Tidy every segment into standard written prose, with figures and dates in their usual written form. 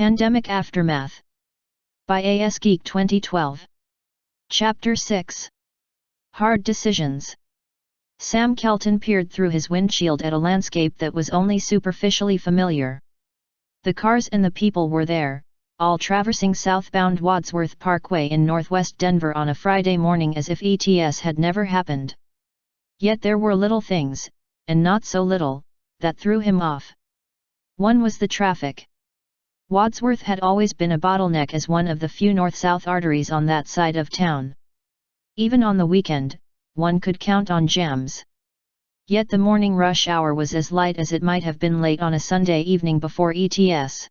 Pandemic Aftermath. By AS Geek 2012. Chapter 6. Hard Decisions. Sam Kelton peered through his windshield at a landscape that was only superficially familiar. The cars and the people were there, all traversing southbound Wadsworth Parkway in northwest Denver on a Friday morning as if ETS had never happened. Yet there were little things, and not so little, that threw him off. One was the traffic. Wadsworth had always been a bottleneck as one of the few north-south arteries on that side of town. Even on the weekend, one could count on jams. Yet the morning rush hour was as light as it might have been late on a Sunday evening before ETS.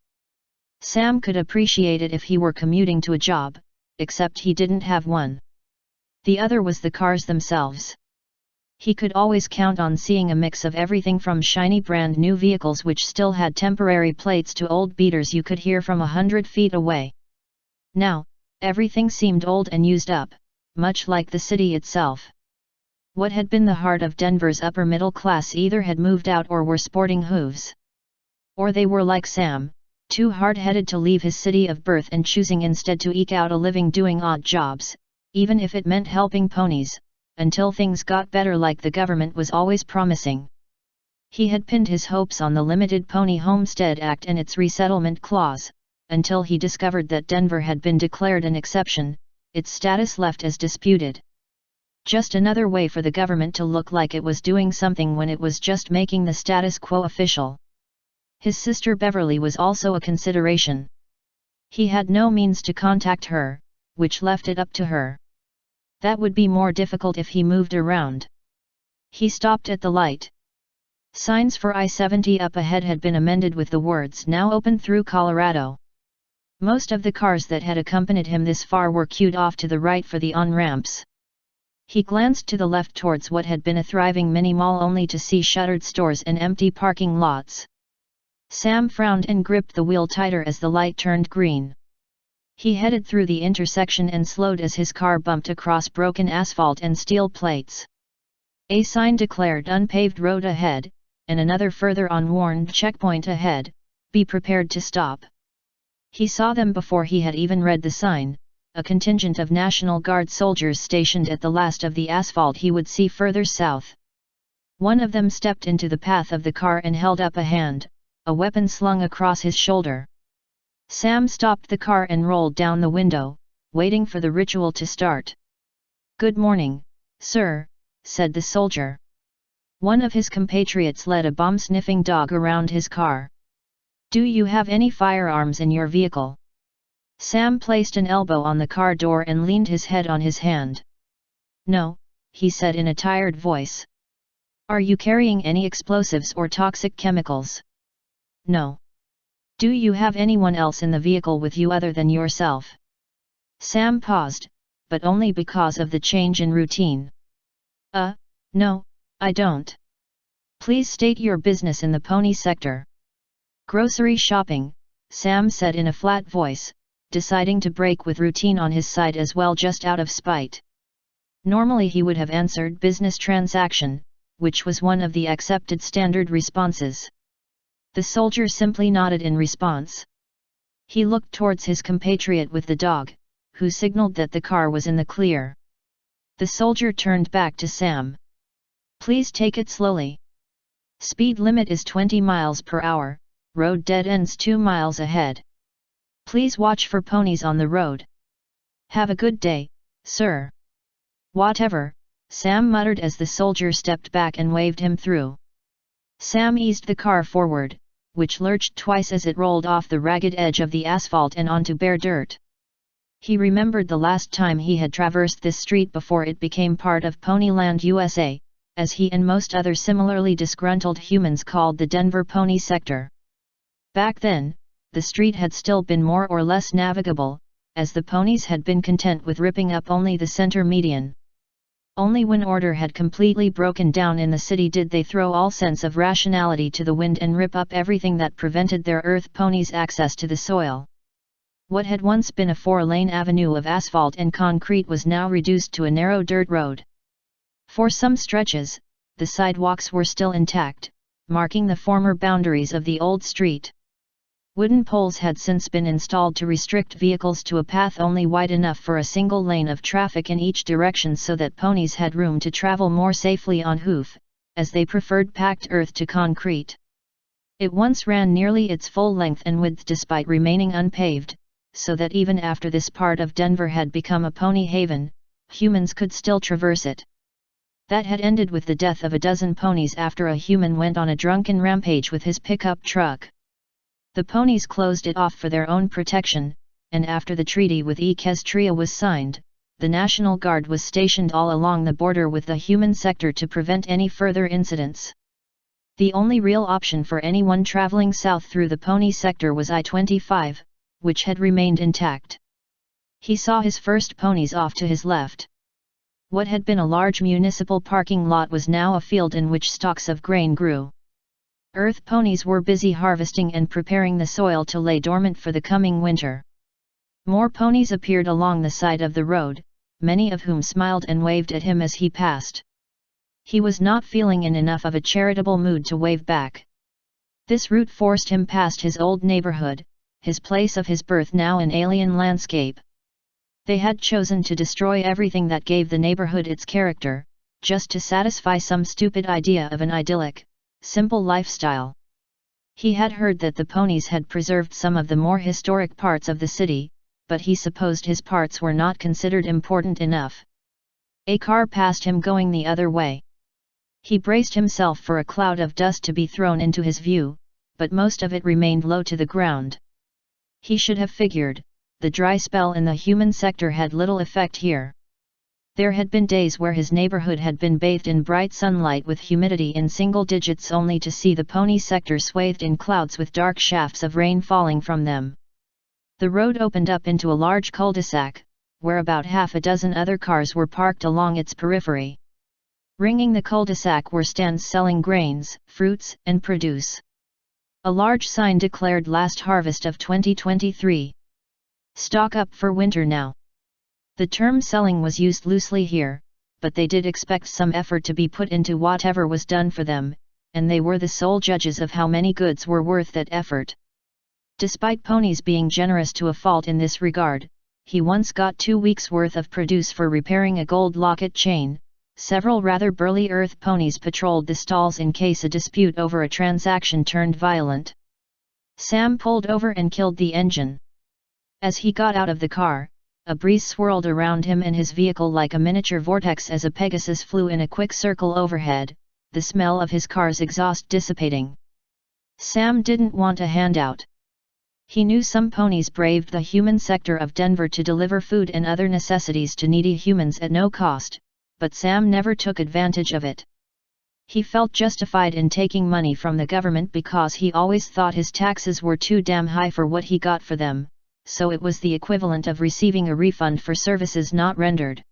Sam could appreciate it if he were commuting to a job, except he didn't have one. The other was the cars themselves. He could always count on seeing a mix of everything from shiny brand new vehicles which still had temporary plates to old beaters you could hear from 100 feet away. Now, everything seemed old and used up, much like the city itself. What had been the heart of Denver's upper middle class either had moved out or were sporting hooves. Or they were like Sam, too hard-headed to leave his city of birth and choosing instead to eke out a living doing odd jobs, even if it meant helping ponies, until things got better like the government was always promising. He had pinned his hopes on the Limited Pony Homestead Act and its resettlement clause, until he discovered that Denver had been declared an exception, its status left as disputed. Just another way for the government to look like it was doing something when it was just making the status quo official. His sister Beverly was also a consideration. He had no means to contact her, which left it up to her. That would be more difficult if he moved around. He stopped at the light. Signs for I-70 up ahead had been amended with the words "Now open through Colorado." Most of the cars that had accompanied him this far were queued off to the right for the on-ramps. He glanced to the left towards what had been a thriving mini-mall only to see shuttered stores and empty parking lots. Sam frowned and gripped the wheel tighter as the light turned green. He headed through the intersection and slowed as his car bumped across broken asphalt and steel plates. A sign declared unpaved road ahead, and another further on warned checkpoint ahead, be prepared to stop. He saw them before he had even read the sign, a contingent of National Guard soldiers stationed at the last of the asphalt he would see further south. One of them stepped into the path of the car and held up a hand, a weapon slung across his shoulder. Sam stopped the car and rolled down the window, waiting for the ritual to start. "Good morning, sir," said the soldier. One of his compatriots led a bomb-sniffing dog around his car. "Do you have any firearms in your vehicle?" Sam placed an elbow on the car door and leaned his head on his hand. "No," he said in a tired voice. "Are you carrying any explosives or toxic chemicals?" "No." "Do you have anyone else in the vehicle with you other than yourself?" Sam paused, but only because of the change in routine. No, I don't." "Please state your business in the pony sector." "Grocery shopping," Sam said in a flat voice, deciding to break with routine on his side as well just out of spite. Normally he would have answered business transaction, which was one of the accepted standard responses. The soldier simply nodded in response. He looked towards his compatriot with the dog, who signaled that the car was in the clear. The soldier turned back to Sam. "Please take it slowly. Speed limit is 20 miles per hour, road dead ends 2 miles ahead. Please watch for ponies on the road. Have a good day, sir." "Whatever," Sam muttered as the soldier stepped back and waved him through. Sam eased the car forward, which lurched twice as it rolled off the ragged edge of the asphalt and onto bare dirt. He remembered the last time he had traversed this street before it became part of Ponyland USA, as he and most other similarly disgruntled humans called the Denver Pony Sector. Back then, the street had still been more or less navigable, as the ponies had been content with ripping up only the center median. Only when order had completely broken down in the city did they throw all sense of rationality to the wind and rip up everything that prevented their earth ponies access to the soil. What had once been a 4-lane avenue of asphalt and concrete was now reduced to a narrow dirt road. For some stretches, the sidewalks were still intact, marking the former boundaries of the old street. Wooden poles had since been installed to restrict vehicles to a path only wide enough for a single lane of traffic in each direction so that ponies had room to travel more safely on hoof, as they preferred packed earth to concrete. It once ran nearly its full length and width despite remaining unpaved, so that even after this part of Denver had become a pony haven, humans could still traverse it. That had ended with the death of a dozen ponies after a human went on a drunken rampage with his pickup truck. The ponies closed it off for their own protection, and after the treaty with Equestria was signed, the National Guard was stationed all along the border with the human sector to prevent any further incidents. The only real option for anyone traveling south through the pony sector was I-25, which had remained intact. He saw his first ponies off to his left. What had been a large municipal parking lot was now a field in which stalks of grain grew. Earth ponies were busy harvesting and preparing the soil to lay dormant for the coming winter. More ponies appeared along the side of the road, many of whom smiled and waved at him as he passed. He was not feeling in enough of a charitable mood to wave back. This route forced him past his old neighborhood, his place of his birth now an alien landscape. They had chosen to destroy everything that gave the neighborhood its character, just to satisfy some stupid idea of an idyllic, simple lifestyle. He had heard that the ponies had preserved some of the more historic parts of the city, but he supposed his parts were not considered important enough. A car passed him going the other way. He braced himself for a cloud of dust to be thrown into his view, but most of it remained low to the ground. He should have figured, the dry spell in the human sector had little effect here. There had been days where his neighborhood had been bathed in bright sunlight with humidity in single digits only to see the pony sector swathed in clouds with dark shafts of rain falling from them. The road opened up into a large cul-de-sac, where about half a dozen other cars were parked along its periphery. Ringing the cul-de-sac were stands selling grains, fruits, and produce. A large sign declared last harvest of 2023. Stock up for winter now. The term selling was used loosely here, but they did expect some effort to be put into whatever was done for them, and they were the sole judges of how many goods were worth that effort. Despite ponies being generous to a fault in this regard, he once got 2 weeks' worth of produce for repairing a gold locket chain. Several rather burly earth ponies patrolled the stalls in case a dispute over a transaction turned violent. Sam pulled over and killed the engine. As he got out of the car, a breeze swirled around him and his vehicle like a miniature vortex as a Pegasus flew in a quick circle overhead, the smell of his car's exhaust dissipating. Sam didn't want a handout. He knew some ponies braved the human sector of Denver to deliver food and other necessities to needy humans at no cost, but Sam never took advantage of it. He felt justified in taking money from the government because he always thought his taxes were too damn high for what he got for them, so it was the equivalent of receiving a refund for services not rendered.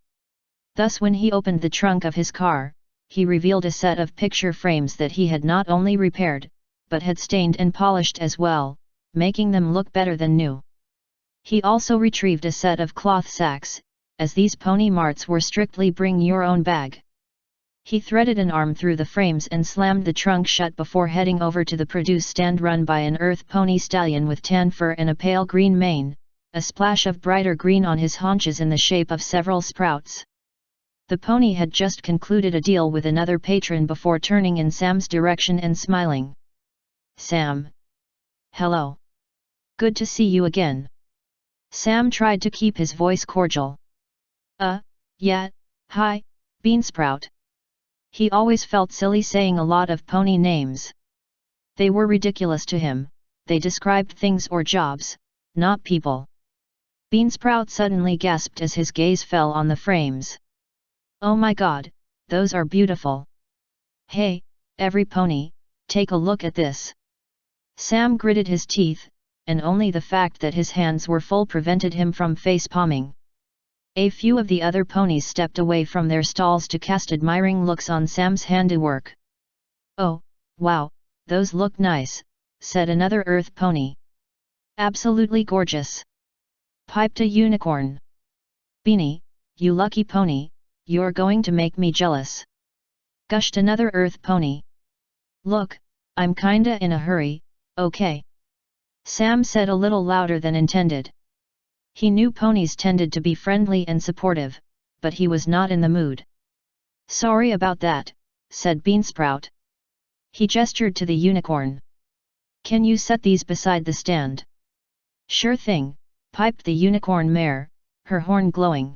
Thus when he opened the trunk of his car, he revealed a set of picture frames that he had not only repaired, but had stained and polished as well, making them look better than new. He also retrieved a set of cloth sacks, as these pony marts were strictly bring your own bag. He threaded an arm through the frames and slammed the trunk shut before heading over to the produce stand run by an earth pony stallion with tan fur and a pale green mane, a splash of brighter green on his haunches in the shape of several sprouts. The pony had just concluded a deal with another patron before turning in Sam's direction and smiling. "Sam. Hello. Good to see you again." Sam tried to keep his voice cordial. Yeah, hi, Beansprout." He always felt silly saying a lot of pony names. They were ridiculous to him, they described things or jobs, not people. Beansprout suddenly gasped as his gaze fell on the frames. "Oh my god, those are beautiful. Hey, every pony, take a look at this." Sam gritted his teeth, and only the fact that his hands were full prevented him from face-palming. A few of the other ponies stepped away from their stalls to cast admiring looks on Sam's handiwork. "Oh, wow, those look nice," said another earth pony. "Absolutely gorgeous," piped a unicorn. "Beanie, you lucky pony, you're going to make me jealous," gushed another earth pony. "Look, I'm kinda in a hurry, okay?" Sam said a little louder than intended. He knew ponies tended to be friendly and supportive, but he was not in the mood. Sorry about that, said Beansprout. He gestured to the unicorn. Can you set these beside the stand? Sure thing, piped the unicorn mare, her horn glowing.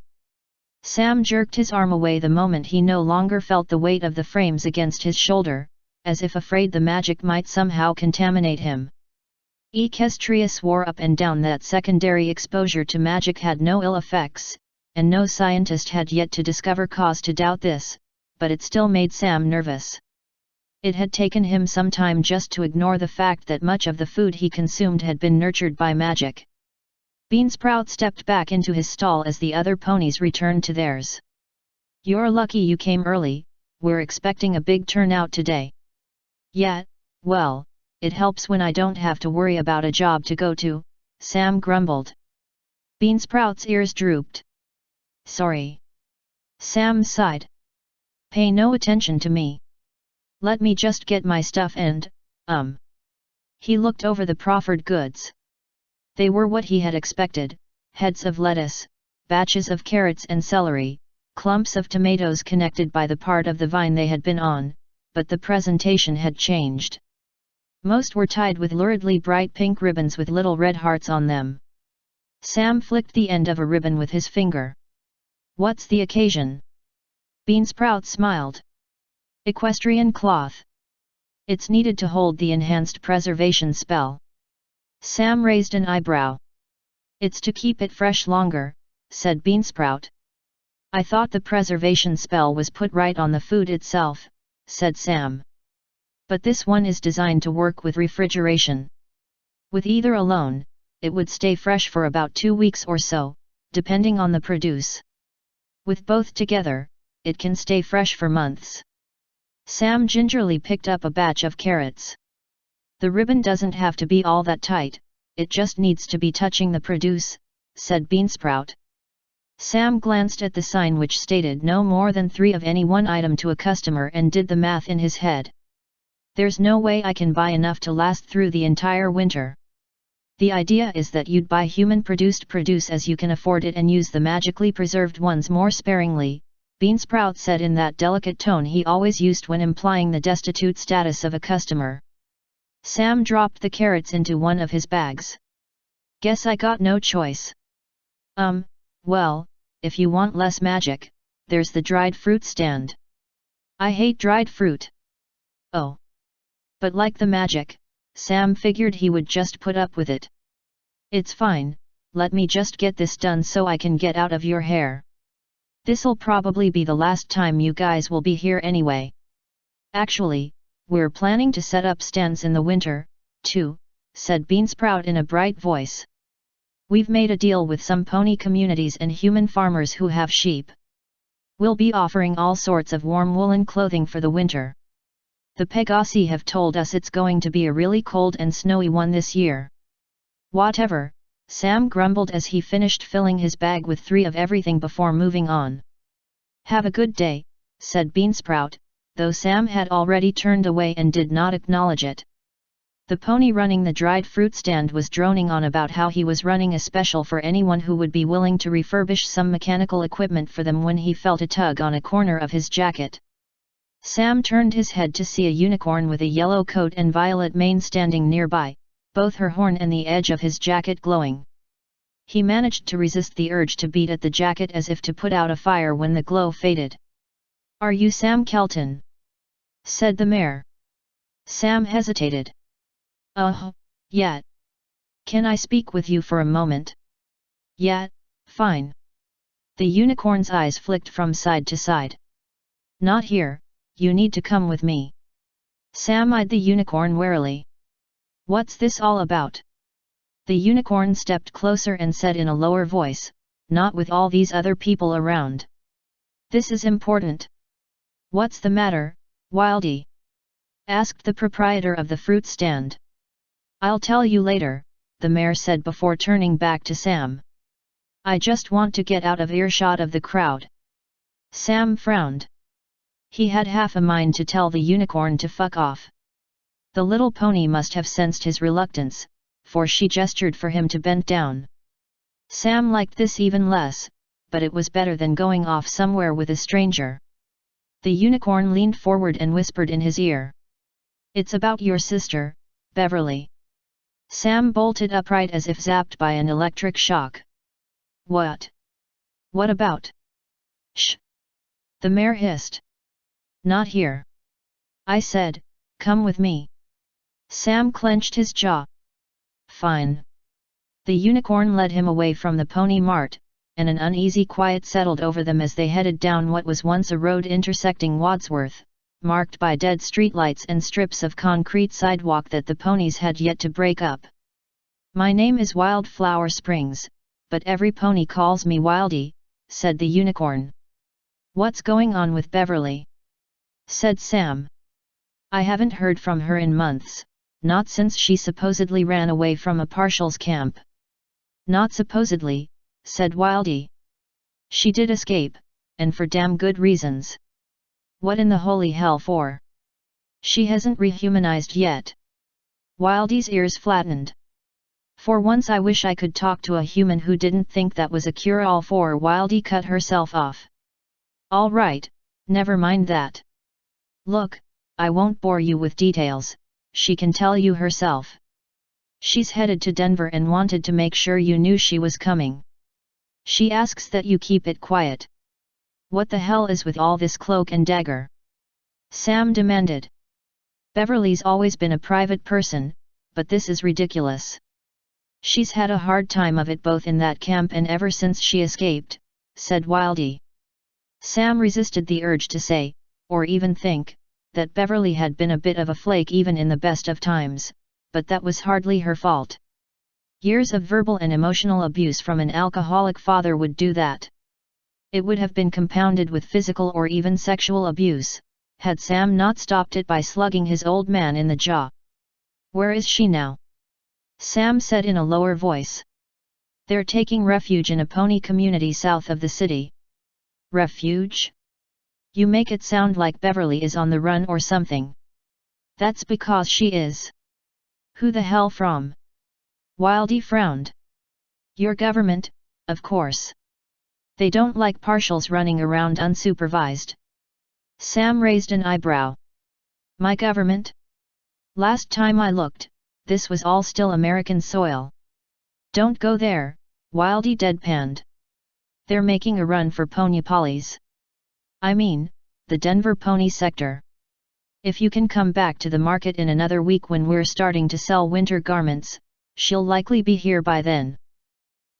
Sam jerked his arm away the moment he no longer felt the weight of the frames against his shoulder, as if afraid the magic might somehow contaminate him. Equestria swore up and down that secondary exposure to magic had no ill effects, and no scientist had yet to discover cause to doubt this, but it still made Sam nervous. It had taken him some time just to ignore the fact that much of the food he consumed had been nurtured by magic. Beansprout stepped back into his stall as the other ponies returned to theirs. You're lucky you came early, we're expecting a big turnout today. Yeah, well, it helps when I don't have to worry about a job to go to, Sam grumbled. Beansprout's ears drooped. Sorry. Sam sighed. Pay no attention to me. Let me just get my stuff and, He looked over the proffered goods. They were what he had expected, heads of lettuce, batches of carrots and celery, clumps of tomatoes connected by the part of the vine they had been on, but the presentation had changed. Most were tied with luridly bright pink ribbons with little red hearts on them. Sam flicked the end of a ribbon with his finger. What's the occasion? Beansprout smiled. Equestrian cloth. It's needed to hold the enhanced preservation spell. Sam raised an eyebrow. It's to keep it fresh longer, said Beansprout. I thought the preservation spell was put right on the food itself, said Sam. But this one is designed to work with refrigeration. With either alone, it would stay fresh for about 2 weeks or so, depending on the produce. With both together, it can stay fresh for months. Sam gingerly picked up a batch of carrots. The ribbon doesn't have to be all that tight, it just needs to be touching the produce, said Beansprout. Sam glanced at the sign which stated no more than 3 of any one item to a customer and did the math in his head. There's no way I can buy enough to last through the entire winter. The idea is that you'd buy human-produced produce as you can afford it and use the magically preserved ones more sparingly, Beansprout said in that delicate tone he always used when implying the destitute status of a customer. Sam dropped the carrots into one of his bags. Guess I got no choice. Well, if you want less magic, there's the dried fruit stand. I hate dried fruit. Oh. But like the magic, Sam figured he would just put up with it. It's fine, let me just get this done so I can get out of your hair. This'll probably be the last time you guys will be here anyway. Actually, we're planning to set up stands in the winter, too, said Beansprout in a bright voice. We've made a deal with some pony communities and human farmers who have sheep. We'll be offering all sorts of warm woolen clothing for the winter. The Pegasi have told us it's going to be a really cold and snowy one this year. Whatever, Sam grumbled as he finished filling his bag with 3 of everything before moving on. Have a good day, said Beansprout, though Sam had already turned away and did not acknowledge it. The pony running the dried fruit stand was droning on about how he was running a special for anyone who would be willing to refurbish some mechanical equipment for them when he felt a tug on a corner of his jacket. Sam turned his head to see a unicorn with a yellow coat and violet mane standing nearby, both her horn and the edge of his jacket glowing. He managed to resist the urge to beat at the jacket as if to put out a fire when the glow faded. Are you Sam Kelton? Said the mare. Sam hesitated. Yeah. Can I speak with you for a moment? Yeah, fine. The unicorn's eyes flicked from side to side. Not here, you need to come with me. Sam eyed the unicorn warily. What's this all about? The unicorn stepped closer and said in a lower voice, not with all these other people around. This is important. What's the matter, Wildy? Asked the proprietor of the fruit stand. I'll tell you later, the mare said before turning back to Sam. I just want to get out of earshot of the crowd. Sam frowned. He had half a mind to tell the unicorn to fuck off. The little pony must have sensed his reluctance, for she gestured for him to bend down. Sam liked this even less, but it was better than going off somewhere with a stranger. The unicorn leaned forward and whispered in his ear. "It's about your sister, Beverly." Sam bolted upright as if zapped by an electric shock. "What? What about?" "Shh!" the mayor hissed. "Not here. I said, come with me." Sam clenched his jaw. "Fine." The unicorn led him away from the pony mart, and an uneasy quiet settled over them as they headed down what was once a road intersecting Wadsworth, marked by dead streetlights and strips of concrete sidewalk that the ponies had yet to break up. "My name is Wildflower Springs, but every pony calls me Wildy," said the unicorn. "What's going on with Beverly?" said Sam. "I haven't heard from her in months, not since she supposedly ran away from a partials camp." "Not supposedly," said Wildy. "She did escape, and for damn good reasons." "What in the holy hell for? She hasn't rehumanized yet." Wildy's ears flattened. "For once I wish I could talk to a human who didn't think that was a cure-all for." Wildy cut herself off. "All right, never mind that. Look, I won't bore you with details, she can tell you herself. She's headed to Denver and wanted to make sure you knew she was coming. She asks that you keep it quiet." "What the hell is with all this cloak and dagger?" Sam demanded. "Beverly's always been a private person, but this is ridiculous. She's had a hard time of it both in that camp and ever since she escaped," said Wildy. Sam resisted the urge to say, or even think, that Beverly had been a bit of a flake even in the best of times, but that was hardly her fault. Years of verbal and emotional abuse from an alcoholic father would do that. It would have been compounded with physical or even sexual abuse, had Sam not stopped it by slugging his old man in the jaw. "Where is she now?" Sam said in a lower voice. "They're taking refuge in a pony community south of the city." "Refuge? You make it sound like Beverly is on the run or something." "That's because she is." "Who the hell from?" Wildy frowned. "Your government, of course. They don't like partials running around unsupervised." Sam raised an eyebrow. "My government? Last time I looked, this was all still American soil." "Don't go there," Wildy deadpanned. "They're making a run for Ponypolis. I mean, the Denver pony sector. If you can come back to the market in another week when we're starting to sell winter garments, she'll likely be here by then.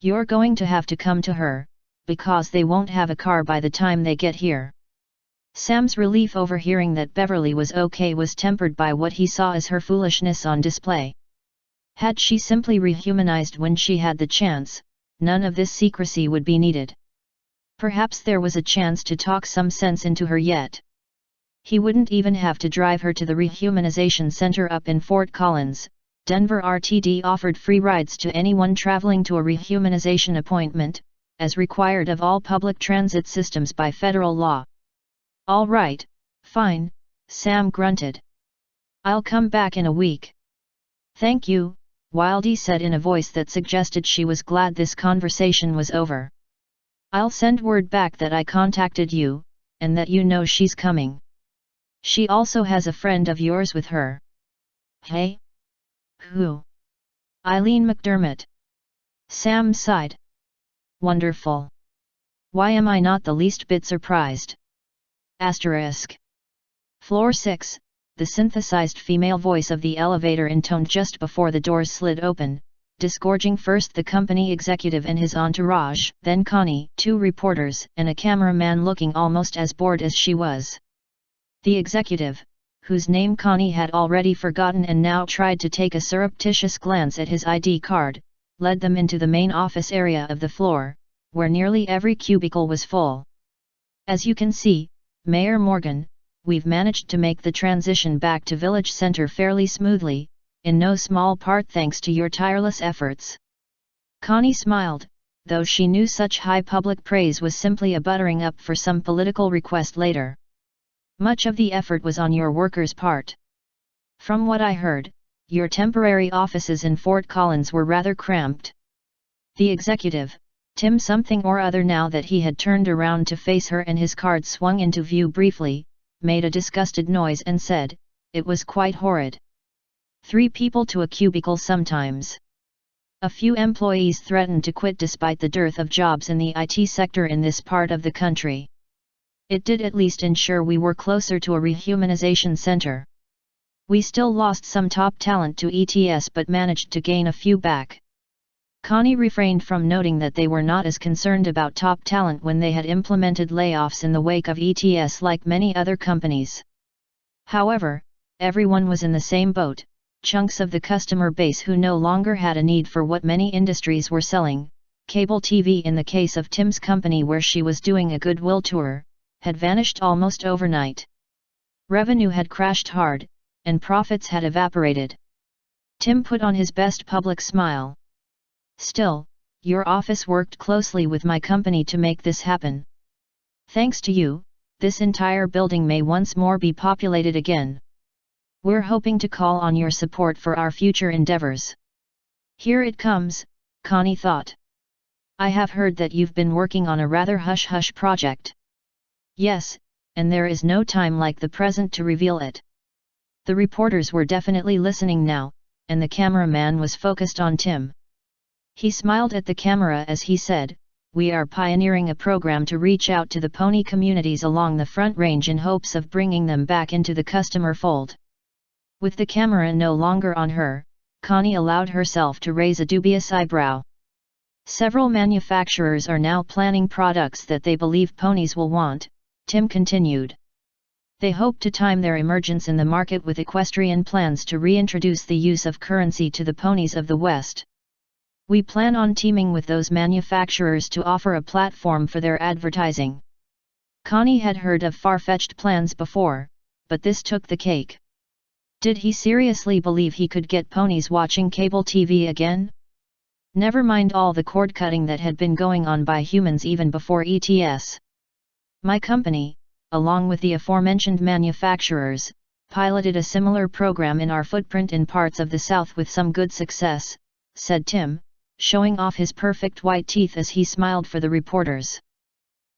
You're going to have to come to her, because they won't have a car by the time they get here." Sam's relief over hearing that Beverly was okay was tempered by what he saw as her foolishness on display. Had she simply rehumanized when she had the chance, none of this secrecy would be needed. Perhaps there was a chance to talk some sense into her yet. He wouldn't even have to drive her to the rehumanization center up in Fort Collins. Denver RTD offered free rides to anyone traveling to a rehumanization appointment, as required of all public transit systems by federal law. "All right, fine," Sam grunted. "I'll come back in a week." "Thank you," Wildy said in a voice that suggested she was glad this conversation was over. "I'll send word back that I contacted you, and that you know she's coming. She also has a friend of yours with her." "Hey? Who?" "Eileen McDermott." Sam sighed. "Wonderful. Why am I not the least bit surprised?" Asterisk. Floor 6, the synthesized female voice of the elevator intoned just before the doors slid open, disgorging first the company executive and his entourage, then Connie, 2 reporters, and a cameraman looking almost as bored as she was. The executive, whose name Connie had already forgotten and now tried to take a surreptitious glance at his ID card, led them into the main office area of the floor, where nearly every cubicle was full. "As you can see, Mayor Morgan, we've managed to make the transition back to Village Center fairly smoothly, in no small part thanks to your tireless efforts." Connie smiled, though she knew such high public praise was simply a buttering up for some political request later. "Much of the effort was on your workers' part. From what I heard, your temporary offices in Fort Collins were rather cramped. The executive, Tim something or other, now that he had turned around to face her and his card swung into view briefly, made a disgusted noise and said, "It was quite horrid. 3 people to a cubicle sometimes." A few employees threatened to quit despite the dearth of jobs in the IT sector in this part of the country. It did at least ensure we were closer to a rehumanization center. We still lost some top talent to ETS but managed to gain a few back. Connie refrained from noting that they were not as concerned about top talent when they had implemented layoffs in the wake of ETS like many other companies. However, everyone was in the same boat, chunks of the customer base who no longer had a need for what many industries were selling. Cable TV, in the case of Tim's company where she was doing a goodwill tour, had vanished almost overnight. Revenue had crashed hard, and profits had evaporated. Tim put on his best public smile. "Still, your office worked closely with my company to make this happen. Thanks to you, this entire building may once more be populated again. We're hoping to call on your support for our future endeavors." Here it comes, Connie thought. "I have heard that you've been working on a rather hush-hush project." "Yes, and there is no time like the present to reveal it." The reporters were definitely listening now, and the cameraman was focused on Tim. He smiled at the camera as he said, "We are pioneering a program to reach out to the pony communities along the Front Range in hopes of bringing them back into the customer fold." With the camera no longer on her, Connie allowed herself to raise a dubious eyebrow. "Several manufacturers are now planning products that they believe ponies will want," Tim continued. "They hope to time their emergence in the market with equestrian plans to reintroduce the use of currency to the ponies of the West. We plan on teaming with those manufacturers to offer a platform for their advertising." Connie had heard of far-fetched plans before, but this took the cake. Did he seriously believe he could get ponies watching cable TV again? Never mind all the cord-cutting that had been going on by humans even before ETS. "My company, along with the aforementioned manufacturers, piloted a similar program in our footprint in parts of the South with some good success," said Tim, showing off his perfect white teeth as he smiled for the reporters.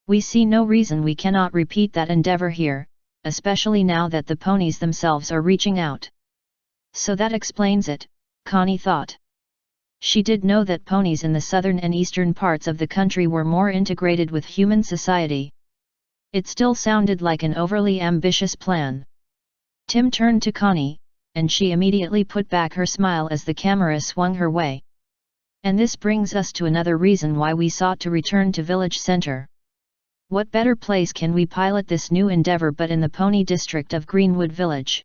"We see no reason we cannot repeat that endeavor here, especially now that the ponies themselves are reaching out." So that explains it, Connie thought. She did know that ponies in the southern and eastern parts of the country were more integrated with human society. It still sounded like an overly ambitious plan. Tim turned to Connie, and she immediately put back her smile as the camera swung her way. "And this brings us to another reason why we sought to return to Village Center. What better place can we pilot this new endeavor but in the pony district of Greenwood Village?"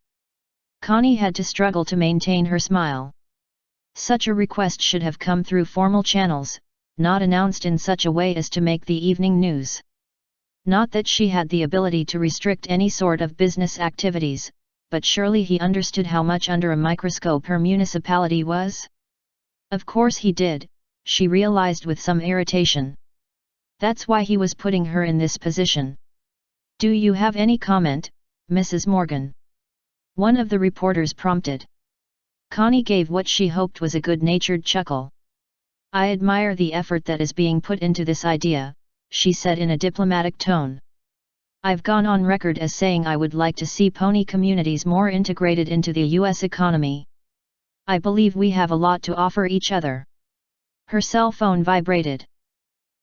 Connie had to struggle to maintain her smile. Such a request should have come through formal channels, not announced in such a way as to make the evening news. Not that she had the ability to restrict any sort of business activities, but surely he understood how much under a microscope her municipality was? Of course he did, she realized with some irritation. That's why he was putting her in this position. "Do you have any comment, Mrs. Morgan?" one of the reporters prompted. Connie gave what she hoped was a good-natured chuckle. "I admire the effort that is being put into this idea," she said in a diplomatic tone. "I've gone on record as saying I would like to see pony communities more integrated into the U.S. economy. I believe we have a lot to offer each other." Her cell phone vibrated.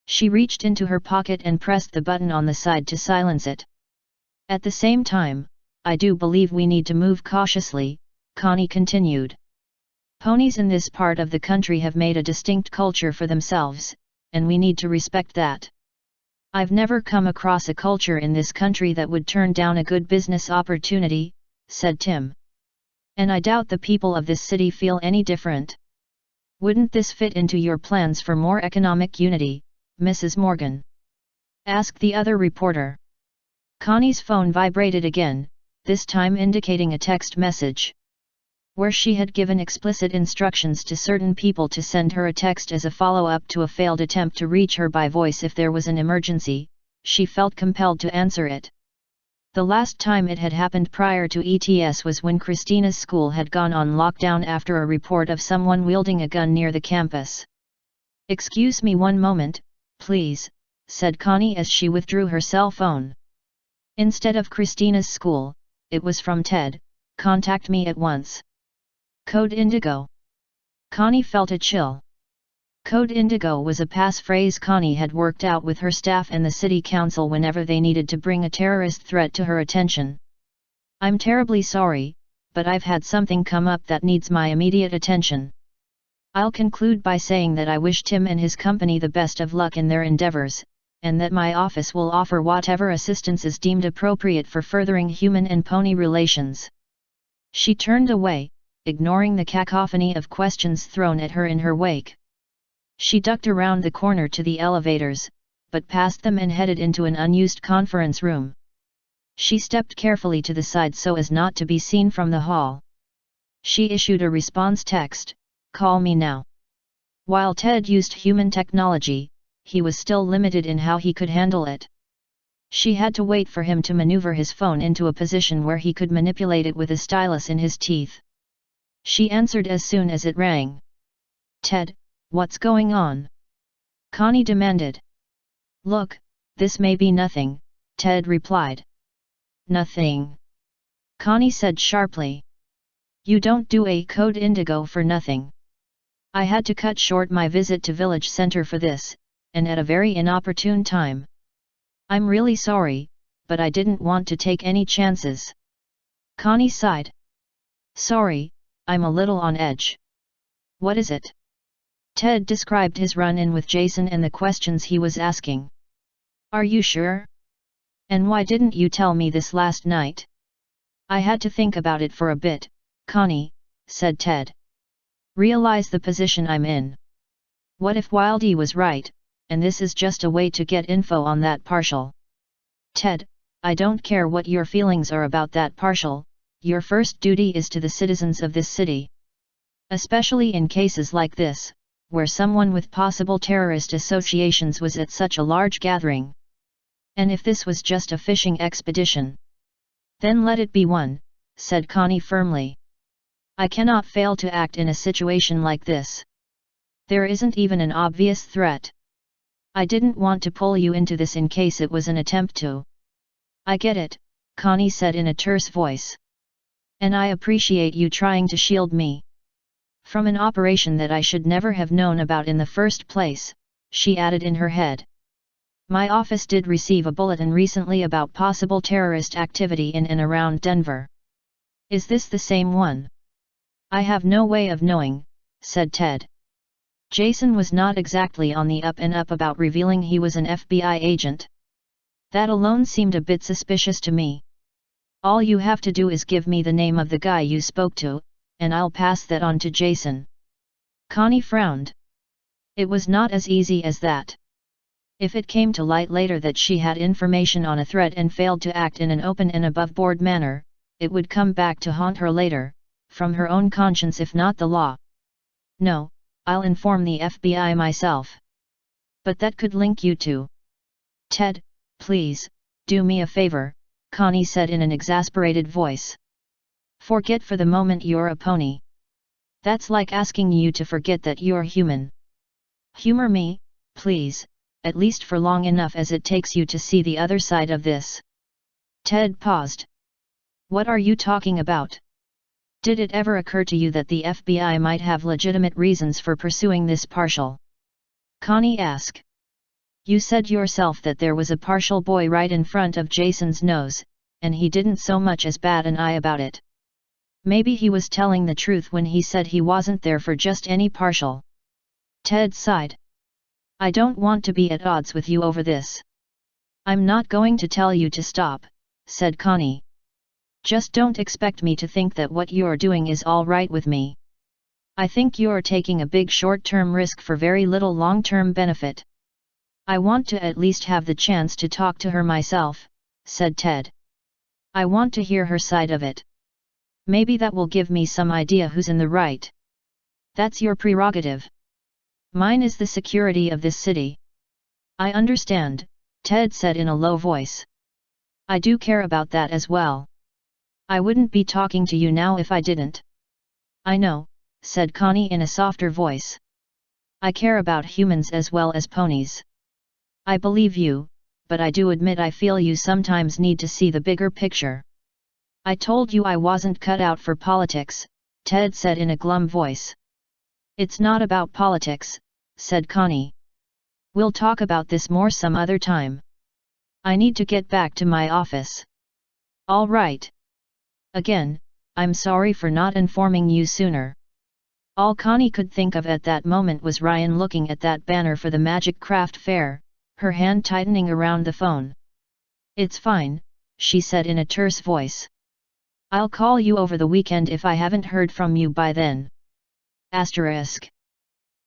She reached into her pocket and pressed the button on the side to silence it. "At the same time, I do believe we need to move cautiously," Connie continued. "Ponies in this part of the country have made a distinct culture for themselves, and we need to respect that. I've never come across a culture in this country that would turn down a good business opportunity," said Tim. "And I doubt the people of this city feel any different. Wouldn't this fit into your plans for more economic unity, Mrs. Morgan?" asked the other reporter. Connie's phone vibrated again, this time indicating a text message. Where she had given explicit instructions to certain people to send her a text as a follow-up to a failed attempt to reach her by voice if there was an emergency, she felt compelled to answer it. The last time it had happened prior to ETS was when Christina's school had gone on lockdown after a report of someone wielding a gun near the campus. "Excuse me one moment, please," said Connie as she withdrew her cell phone. Instead of Christina's school, it was from Ted. "Contact me at once." Code Indigo. Connie felt a chill. Code Indigo was a passphrase Connie had worked out with her staff and the city council whenever they needed to bring a terrorist threat to her attention. "I'm terribly sorry, but I've had something come up that needs my immediate attention. I'll conclude by saying that I wish Tim and his company the best of luck in their endeavors, and that my office will offer whatever assistance is deemed appropriate for furthering human and pony relations." She turned away, ignoring the cacophony of questions thrown at her in her wake. She ducked around the corner to the elevators, but passed them and headed into an unused conference room. She stepped carefully to the side so as not to be seen from the hall. She issued a response text, "Call me now." While Ted used human technology, he was still limited in how he could handle it. She had to wait for him to maneuver his phone into a position where he could manipulate it with a stylus in his teeth. She answered as soon as it rang. "Ted, what's going on?" Connie demanded. "Look, this may be nothing," Ted replied. "Nothing?" Connie said sharply. "You don't do a Code Indigo for nothing. I had to cut short my visit to Village Center for this, and at a very inopportune time. I'm really sorry, but I didn't want to take any chances." Connie sighed. "Sorry, I'm a little on edge." "What is it?" Ted described his run-in with Jason and the questions he was asking. "Are you sure? And why didn't you tell me this last night?" "I had to think about it for a bit, Connie," said Ted. "Realize the position I'm in. What if Wildie was right, and this is just a way to get info on that partial?" "Ted, I don't care what your feelings are about that partial, your first duty is to the citizens of this city. Especially in cases like this, where someone with possible terrorist associations was at such a large gathering. And if this was just a fishing expedition, then let it be one," said Connie firmly. "I cannot fail to act in a situation like this. There isn't even an obvious threat. I didn't want to pull you into this in case it was an attempt to." "I get it," Connie said in a terse voice. "And I appreciate you trying to shield me from an operation that I should never have known about in the first place," she added in her head. "My office did receive a bulletin recently about possible terrorist activity in and around Denver. Is this the same one?" "I have no way of knowing," said Ted. "Jason was not exactly on the up and up about revealing he was an FBI agent. That alone seemed a bit suspicious to me. All you have to do is give me the name of the guy you spoke to, and I'll pass that on to Jason." Connie frowned. It was not as easy as that. If it came to light later that she had information on a threat and failed to act in an open and above-board manner, it would come back to haunt her later, from her own conscience if not the law. "No, I'll inform the FBI myself." "But that could link you to..." "Ted, please, do me a favor," Connie said in an exasperated voice. "Forget for the moment you're a pony. That's like asking you to forget that you're human. Humor me, please, at least for long enough as it takes you to see the other side of this." Ted paused. "What are you talking about? Did it ever occur to you that the FBI might have legitimate reasons for pursuing this partial?" Connie asked. "You said yourself that there was a partial boy right in front of Jason's nose, and he didn't so much as bat an eye about it. Maybe he was telling the truth when he said he wasn't there for just any partial." Ted sighed. "I don't want to be at odds with you over this." "I'm not going to tell you to stop," said Connie. "Just don't expect me to think that what you're doing is all right with me. I think you're taking a big short-term risk for very little long-term benefit." "I want to at least have the chance to talk to her myself," said Ted. "I want to hear her side of it. Maybe that will give me some idea who's in the right." "That's your prerogative. Mine is the security of this city." "I understand," Ted said in a low voice. I do care about that as well. I wouldn't be talking to you now if I didn't. I know, said Connie in a softer voice. I care about humans as well as ponies. I believe you, but I do admit I feel you sometimes need to see the bigger picture. I told you I wasn't cut out for politics, Ted said in a glum voice. It's not about politics, said Connie. We'll talk about this more some other time. I need to get back to my office. All right. Again, I'm sorry for not informing you sooner. All Connie could think of at that moment was Ryan looking at that banner for the Magic Craft Fair, her hand tightening around the phone. It's fine, she said in a terse voice. I'll call you over the weekend if I haven't heard from you by then. Asterisk.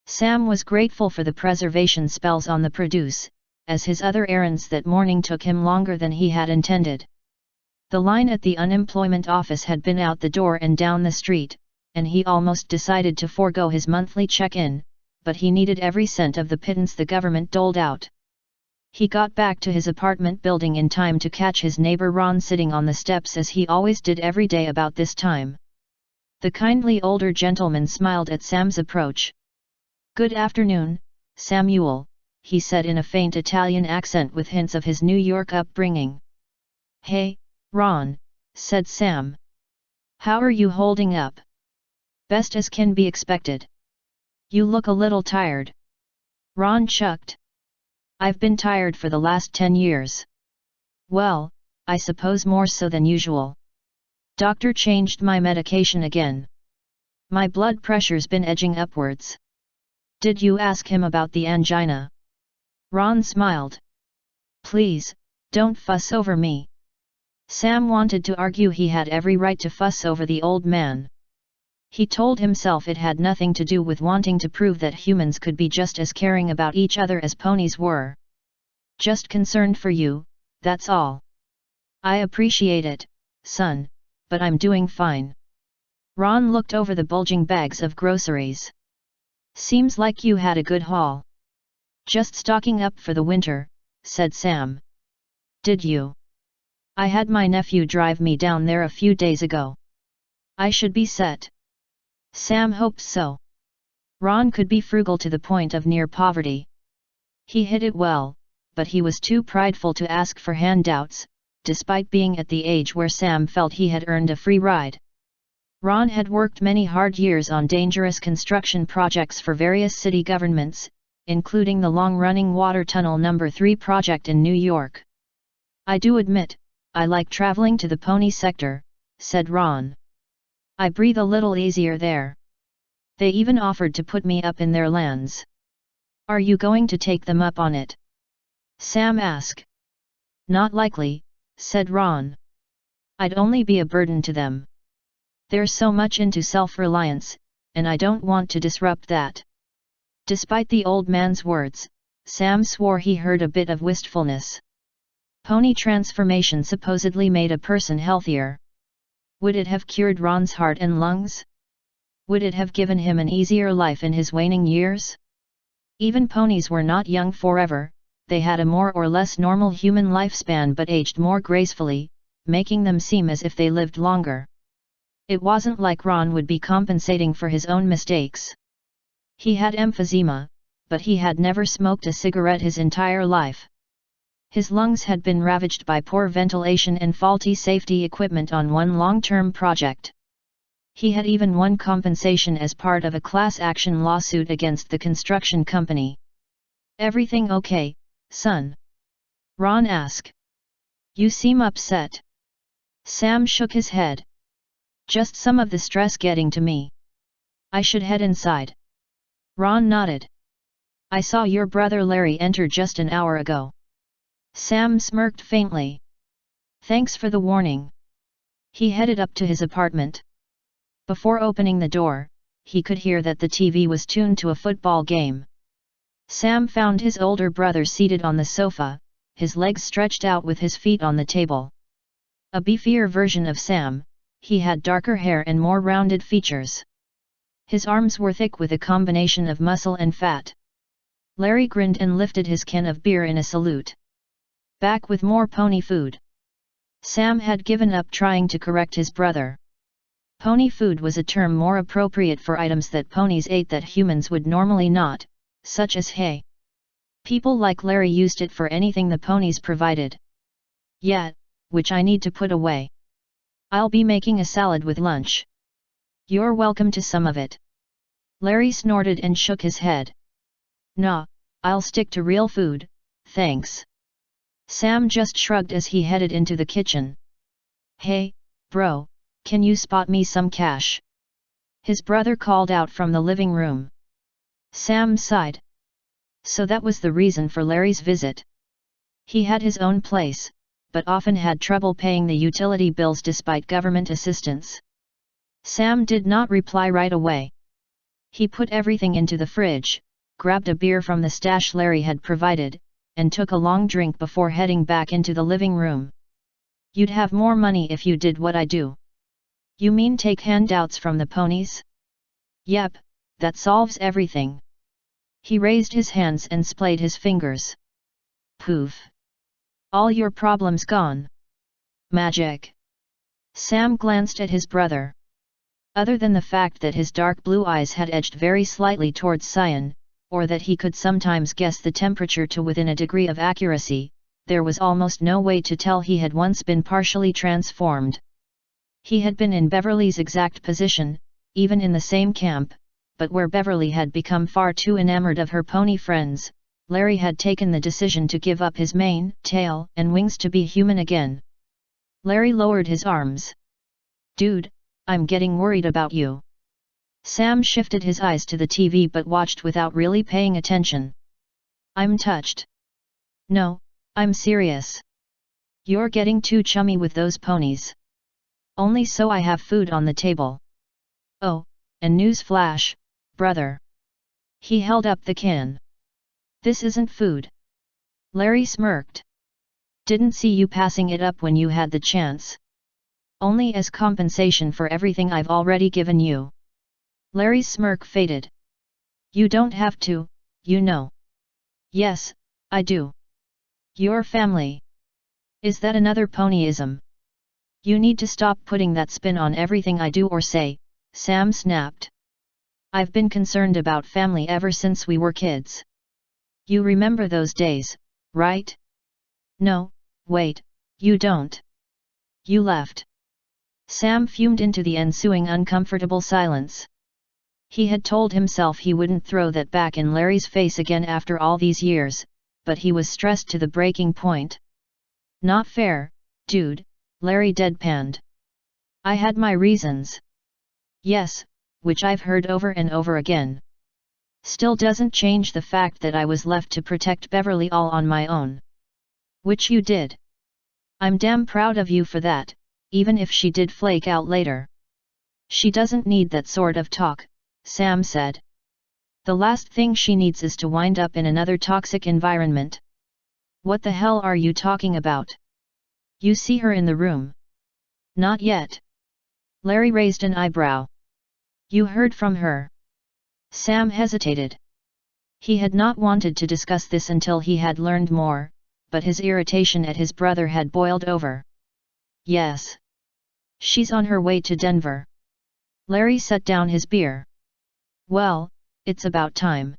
Sam was grateful for the preservation spells on the produce, as his other errands that morning took him longer than he had intended. The line at the unemployment office had been out the door and down the street, and he almost decided to forego his monthly check-in, but he needed every cent of the pittance the government doled out. He got back to his apartment building in time to catch his neighbor Ron sitting on the steps as he always did every day about this time. The kindly older gentleman smiled at Sam's approach. Good afternoon, Samuel, he said in a faint Italian accent with hints of his New York upbringing. Hey, Ron, said Sam. How are you holding up? Best as can be expected. You look a little tired. Ron chucked. I've been tired for the last 10 years. Well, I suppose more so than usual. Doctor changed my medication again. My blood pressure's been edging upwards. Did you ask him about the angina? Ron smiled. Please, don't fuss over me. Sam wanted to argue he had every right to fuss over the old man. He told himself it had nothing to do with wanting to prove that humans could be just as caring about each other as ponies were. Just concerned for you, that's all. I appreciate it, son, but I'm doing fine. Ron looked over the bulging bags of groceries. Seems like you had a good haul. Just stocking up for the winter, said Sam. Did you? I had my nephew drive me down there a few days ago. I should be set. Sam hoped so. Ron could be frugal to the point of near poverty. He hid it well, but he was too prideful to ask for handouts, despite being at the age where Sam felt he had earned a free ride. Ron had worked many hard years on dangerous construction projects for various city governments, including the long-running Water Tunnel No. 3 project in New York. I do admit, I like traveling to the pony sector, said Ron. I breathe a little easier there. They even offered to put me up in their lands. Are you going to take them up on it? Sam asked. Not likely, said Ron. I'd only be a burden to them. They're so much into self-reliance, and I don't want to disrupt that. Despite the old man's words, Sam swore he heard a bit of wistfulness. Pony transformation supposedly made a person healthier. Would it have cured Ron's heart and lungs? Would it have given him an easier life in his waning years? Even ponies were not young forever, they had a more or less normal human lifespan but aged more gracefully, making them seem as if they lived longer. It wasn't like Ron would be compensating for his own mistakes. He had emphysema, but he had never smoked a cigarette his entire life. His lungs had been ravaged by poor ventilation and faulty safety equipment on one long-term project. He had even won compensation as part of a class action lawsuit against the construction company. Everything okay, son? Ron asked. You seem upset. Sam shook his head. Just some of the stress getting to me. I should head inside. Ron nodded. I saw your brother Larry enter just an hour ago. Sam smirked faintly. Thanks for the warning. He headed up to his apartment. Before opening the door, he could hear that the TV was tuned to a football game. Sam found his older brother seated on the sofa, his legs stretched out with his feet on the table. A beefier version of Sam, he had darker hair and more rounded features. His arms were thick with a combination of muscle and fat. Larry grinned and lifted his can of beer in a salute. Back with more pony food. Sam had given up trying to correct his brother. Pony food was a term more appropriate for items that ponies ate that humans would normally not, such as hay. People like Larry used it for anything the ponies provided. Yeah, which I need to put away. I'll be making a salad with lunch. You're welcome to some of it. Larry snorted and shook his head. Nah, I'll stick to real food, thanks. Sam just shrugged as he headed into the kitchen. Hey, bro, can you spot me some cash? His brother called out from the living room. Sam sighed. So that was the reason for Larry's visit. He had his own place, but often had trouble paying the utility bills despite government assistance. Sam did not reply right away. He put everything into the fridge, grabbed a beer from the stash Larry had provided, and took a long drink before heading back into the living room. You'd have more money if you did what I do. You mean take handouts from the ponies? Yep, that solves everything. He raised his hands and splayed his fingers. Poof! All your problems gone. Magic. Sam glanced at his brother. Other than the fact that his dark blue eyes had edged very slightly towards cyan, or that he could sometimes guess the temperature to within a degree of accuracy, there was almost no way to tell he had once been partially transformed. He had been in Beverly's exact position, even in the same camp, but where Beverly had become far too enamored of her pony friends, Larry had taken the decision to give up his mane, tail, and wings to be human again. Larry lowered his arms. Dude, I'm getting worried about you. Sam shifted his eyes to the TV but watched without really paying attention. I'm touched. No, I'm serious. You're getting too chummy with those ponies. Only so I have food on the table. Oh, and news flash, brother. He held up the can. This isn't food. Larry smirked. Didn't see you passing it up when you had the chance. Only as compensation for everything I've already given you. Larry's smirk faded. You don't have to, you know. Yes, I do. Your family. Is that another ponyism? You need to stop putting that spin on everything I do or say, Sam snapped. I've been concerned about family ever since we were kids. You remember those days, right? No, wait, you don't. You left. Sam fumed into the ensuing uncomfortable silence. He had told himself he wouldn't throw that back in Larry's face again after all these years, but he was stressed to the breaking point. Not fair, dude, Larry deadpanned. I had my reasons. Yes, which I've heard over and over again. Still doesn't change the fact that I was left to protect Beverly all on my own. Which you did. I'm damn proud of you for that, even if she did flake out later. She doesn't need that sort of talk, Sam said. The last thing she needs is to wind up in another toxic environment. What the hell are you talking about? You see her in the room? Not yet. Larry raised an eyebrow. You heard from her? Sam hesitated. He had not wanted to discuss this until he had learned more, but his irritation at his brother had boiled over. Yes. She's on her way to Denver. Larry set down his beer. Well, it's about time.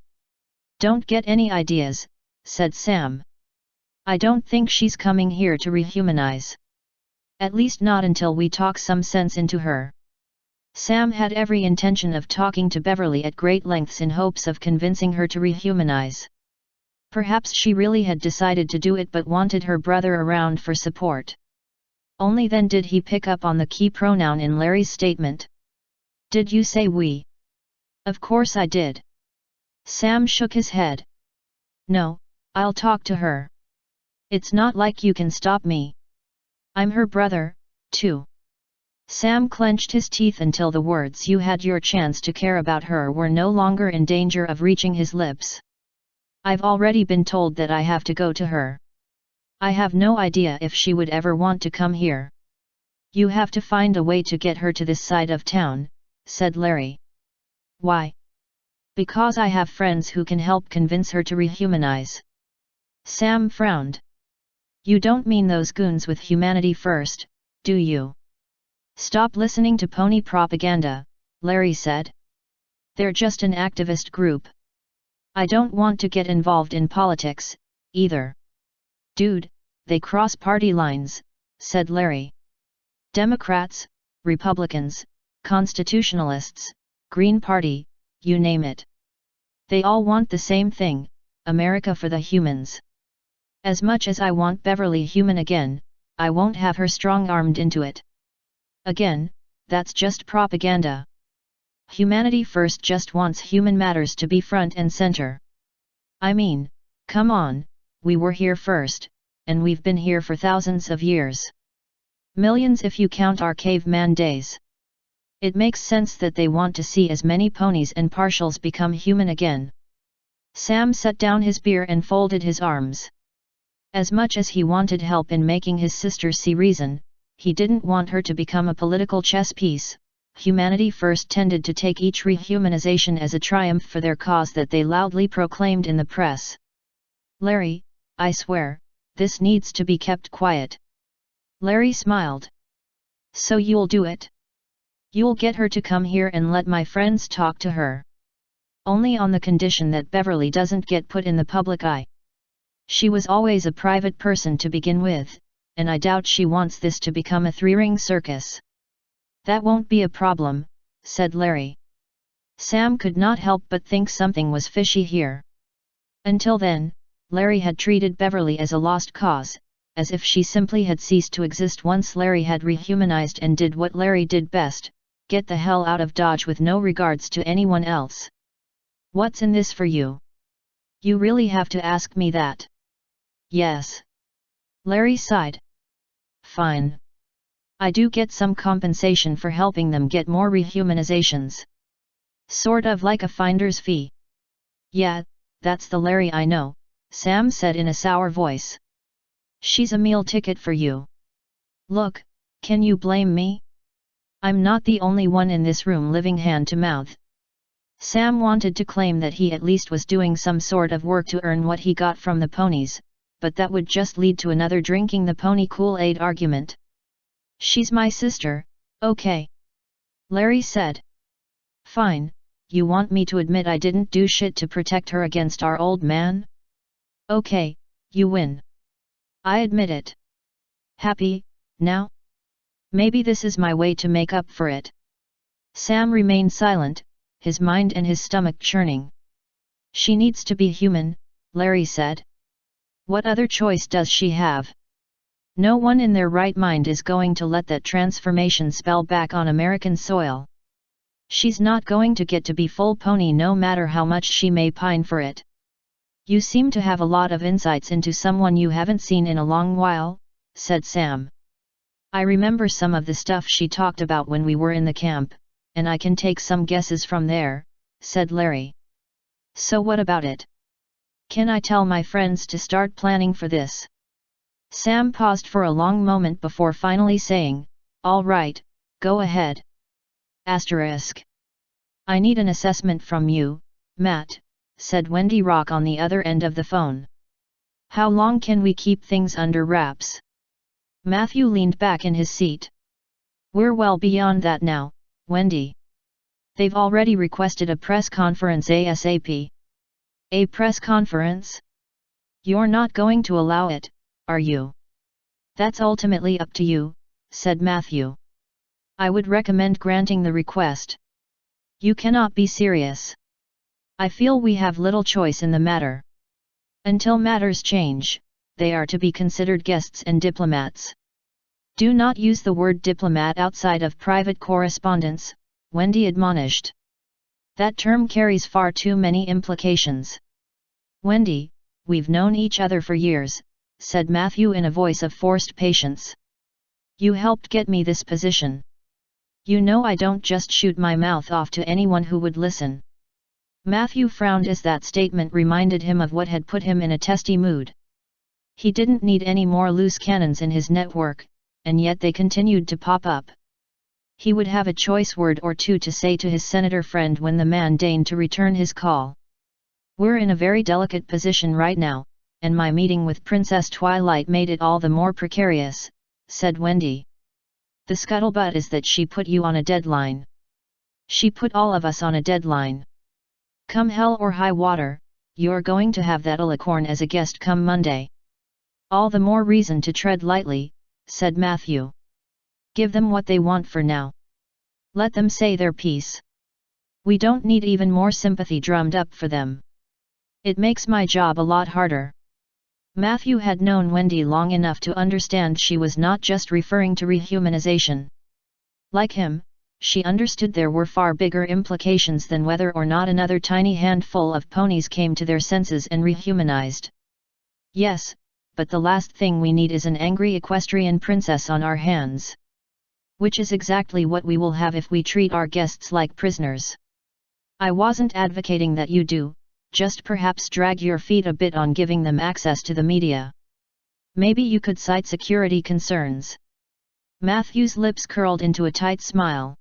Don't get any ideas, said Sam. I don't think she's coming here to rehumanize. At least not until we talk some sense into her. Sam had every intention of talking to Beverly at great lengths in hopes of convincing her to rehumanize. Perhaps she really had decided to do it but wanted her brother around for support. Only then did he pick up on the key pronoun in Larry's statement. Did you say we? Of course I did. Sam shook his head. No, I'll talk to her. It's not like you can stop me. I'm her brother, too. Sam clenched his teeth until the words "you had your chance to care about her" were no longer in danger of reaching his lips. I've already been told that I have to go to her. I have no idea if she would ever want to come here. You have to find a way to get her to this side of town, said Larry. Why? Because I have friends who can help convince her to rehumanize. Sam frowned. You don't mean those goons with Humanity First, do you? Stop listening to pony propaganda, Larry said. They're just an activist group. I don't want to get involved in politics, either. Dude, they cross party lines, said Larry. Democrats, Republicans, Constitutionalists, Green Party, you name it. They all want the same thing, America for the humans. As much as I want Beverly human again, I won't have her strong-armed into it. Again, that's just propaganda. Humanity First just wants human matters to be front and center. I mean, come on, we were here first, and we've been here for thousands of years. Millions if you count our caveman days. It makes sense that they want to see as many ponies and partials become human again. Sam set down his beer and folded his arms. As much as he wanted help in making his sister see reason, he didn't want her to become a political chess piece. Humanity First tended to take each rehumanization as a triumph for their cause that they loudly proclaimed in the press. Larry, I swear, this needs to be kept quiet. Larry smiled. So you'll do it? You'll get her to come here and let my friends talk to her. Only on the condition that Beverly doesn't get put in the public eye. She was always a private person to begin with, and I doubt she wants this to become a three-ring circus. That won't be a problem, said Larry. Sam could not help but think something was fishy here. Until then, Larry had treated Beverly as a lost cause, as if she simply had ceased to exist once Larry had rehumanized and did what Larry did best, get the hell out of Dodge with no regards to anyone else. What's in this for you? You really have to ask me that. Yes. Larry sighed. Fine. I do get some compensation for helping them get more rehumanizations. Sort of like a finder's fee. Yeah, that's the Larry I know, Sam said in a sour voice. She's a meal ticket for you. Look, can you blame me? I'm not the only one in this room living hand to mouth. Sam wanted to claim that he at least was doing some sort of work to earn what he got from the ponies, but that would just lead to another drinking the pony Kool-Aid argument. She's my sister, okay? Larry said. Fine, you want me to admit I didn't do shit to protect her against our old man? Okay, you win. I admit it. Happy, now? Maybe this is my way to make up for it. Sam remained silent, his mind and his stomach churning. She needs to be human, Larry said. What other choice does she have? No one in their right mind is going to let that transformation spell back on American soil. She's not going to get to be full pony no matter how much she may pine for it. You seem to have a lot of insights into someone you haven't seen in a long while, said Sam. I remember some of the stuff she talked about when we were in the camp, and I can take some guesses from there, said Larry. So what about it? Can I tell my friends to start planning for this? Sam paused for a long moment before finally saying, all right, go ahead. Asterisk. I need an assessment from you, Matt, said Wendy Rock on the other end of the phone. How long can we keep things under wraps? Matthew leaned back in his seat. We're well beyond that now, Wendy. They've already requested a press conference ASAP. A press conference? You're not going to allow it, are you? That's ultimately up to you, said Matthew. I would recommend granting the request. You cannot be serious. I feel we have little choice in the matter. Until matters change, they are to be considered guests and diplomats. Do not use the word diplomat outside of private correspondence, Wendy admonished. That term carries far too many implications. Wendy, we've known each other for years, said Matthew in a voice of forced patience. You helped get me this position. You know I don't just shoot my mouth off to anyone who would listen. Matthew frowned as that statement reminded him of what had put him in a testy mood. He didn't need any more loose cannons in his network, and yet they continued to pop up. He would have a choice word or two to say to his senator friend when the man deigned to return his call. We're in a very delicate position right now, and my meeting with Princess Twilight made it all the more precarious," said Wendy. "The scuttlebutt is that she put you on a deadline. She put all of us on a deadline. Come hell or high water, you're going to have that alicorn as a guest come Monday." "All the more reason to tread lightly," said Matthew. "Give them what they want for now. Let them say their piece. We don't need even more sympathy drummed up for them. It makes my job a lot harder." Matthew had known Wendy long enough to understand she was not just referring to rehumanization. Like him, she understood there were far bigger implications than whether or not another tiny handful of ponies came to their senses and rehumanized. "Yes, but the last thing we need is an angry equestrian princess on our hands. Which is exactly what we will have if we treat our guests like prisoners. I wasn't advocating that you do, just perhaps drag your feet a bit on giving them access to the media. Maybe you could cite security concerns." Matthew's lips curled into a tight smile.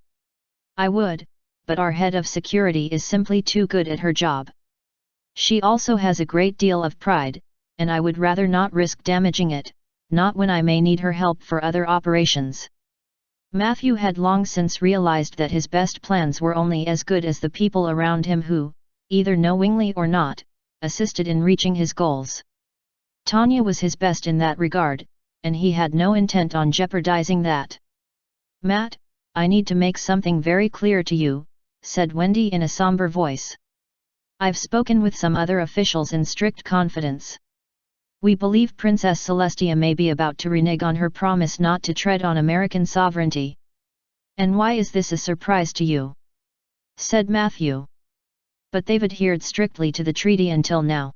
"I would, but our head of security is simply too good at her job. She also has a great deal of pride, and I would rather not risk damaging it, not when I may need her help for other operations." Matthew had long since realized that his best plans were only as good as the people around him who, either knowingly or not, assisted in reaching his goals. Tanya was his best in that regard, and he had no intent on jeopardizing that. "Matt, I need to make something very clear to you," said Wendy in a somber voice. "I've spoken with some other officials in strict confidence. We believe Princess Celestia may be about to renege on her promise not to tread on American sovereignty." "And why is this a surprise to you?" said Matthew. "But they've adhered strictly to the treaty until now."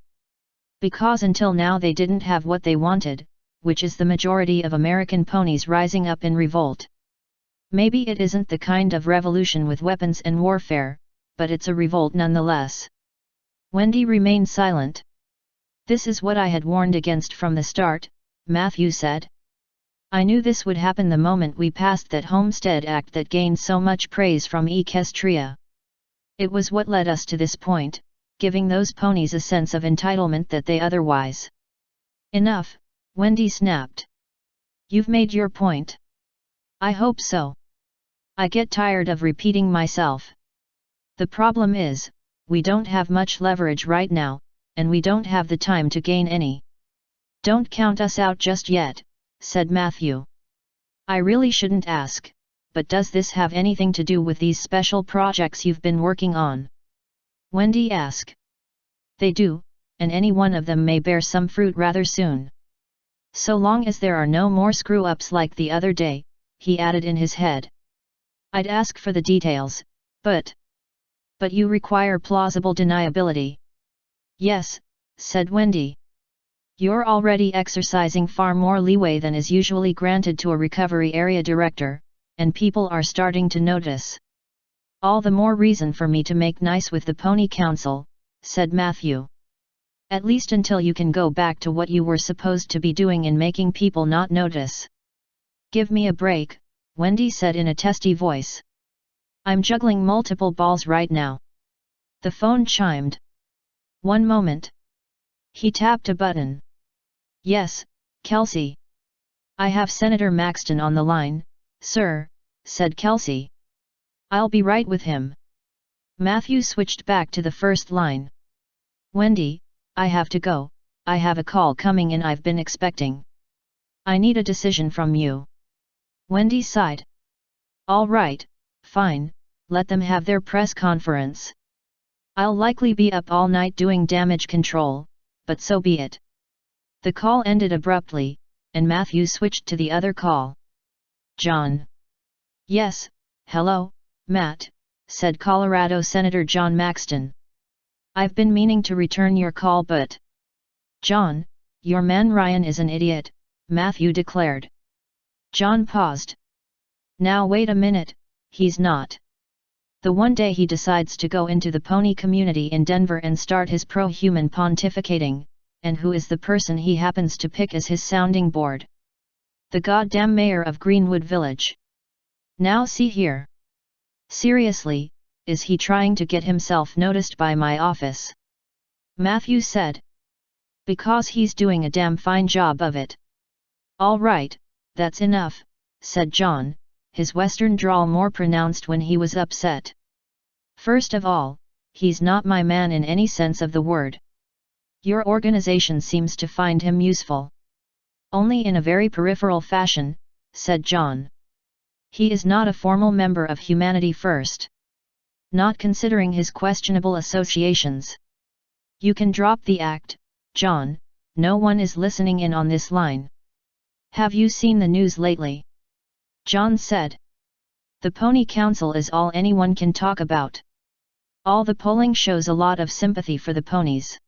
"Because until now they didn't have what they wanted, which is the majority of American ponies rising up in revolt. Maybe it isn't the kind of revolution with weapons and warfare, but it's a revolt nonetheless." Wendy remained silent. "This is what I had warned against from the start," Matthew said. "I knew this would happen the moment we passed that Homestead Act that gained so much praise from Equestria. It was what led us to this point, giving those ponies a sense of entitlement that they otherwise—" "Enough," Wendy snapped. "You've made your point." "I hope so. I get tired of repeating myself. The problem is, we don't have much leverage right now, and we don't have the time to gain any." "Don't count us out just yet," said Matthew. "I really shouldn't ask, but does this have anything to do with these special projects you've been working on?" Wendy asked. "They do, and any one of them may bear some fruit rather soon. So long as there are no more screw-ups like the other day," he added in his head. "I'd ask for the details, but you require plausible deniability." "Yes," said Wendy. "You're already exercising far more leeway than is usually granted to a recovery area director, and people are starting to notice." "All the more reason for me to make nice with the Pony Council," said Matthew. "At least until you can go back to what you were supposed to be doing in making people not notice." "Give me a break," Wendy said in a testy voice. "I'm juggling multiple balls right now." The phone chimed. "One moment." He tapped a button. "Yes, Kelsey." "I have Senator Maxton on the line, sir," said Kelsey. "I'll be right with him." Matthew switched back to the first line. "Wendy, I have to go, I have a call coming in I've been expecting. I need a decision from you." Wendy sighed. "All right, fine, let them have their press conference. I'll likely be up all night doing damage control, but so be it." The call ended abruptly, and Matthew switched to the other call. "John." "Yes, hello, Matt," said Colorado Senator John Maxton. "I've been meaning to return your call but—" "John, your man Ryan is an idiot," Matthew declared. John paused. "Now wait a minute, he's not. The one day he decides to go into the pony community in Denver and start his pro-human pontificating, and who is the person he happens to pick as his sounding board? The goddamn mayor of Greenwood Village. Now see here. Seriously, is he trying to get himself noticed by my office?" Matthew said. Because he's doing a damn fine job of it. All right, that's enough, said John, his western drawl more pronounced when he was upset. First of all, he's not my man in any sense of the word. Your organization seems to find him useful. Only in a very peripheral fashion, said John. He is not a formal member of Humanity First. Not considering his questionable associations. You can drop the act, John, no one is listening in on this line. Have you seen the news lately? John said. The Pony Council is all anyone can talk about. All the polling shows a lot of sympathy for the ponies.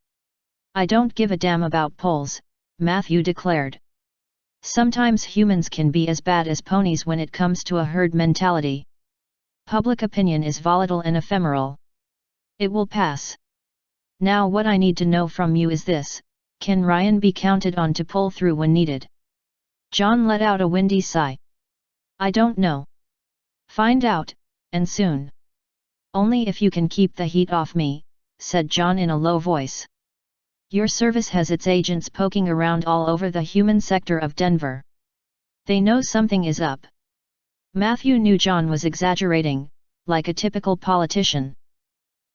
I don't give a damn about polls, Matthew declared. Sometimes humans can be as bad as ponies when it comes to a herd mentality. Public opinion is volatile and ephemeral. It will pass. Now what I need to know from you is this, can Ryan be counted on to pull through when needed? John let out a windy sigh. I don't know. Find out, and soon. Only if you can keep the heat off me, said John in a low voice. Your service has its agents poking around all over the human sector of Denver. They know something is up. Matthew knew John was exaggerating, like a typical politician.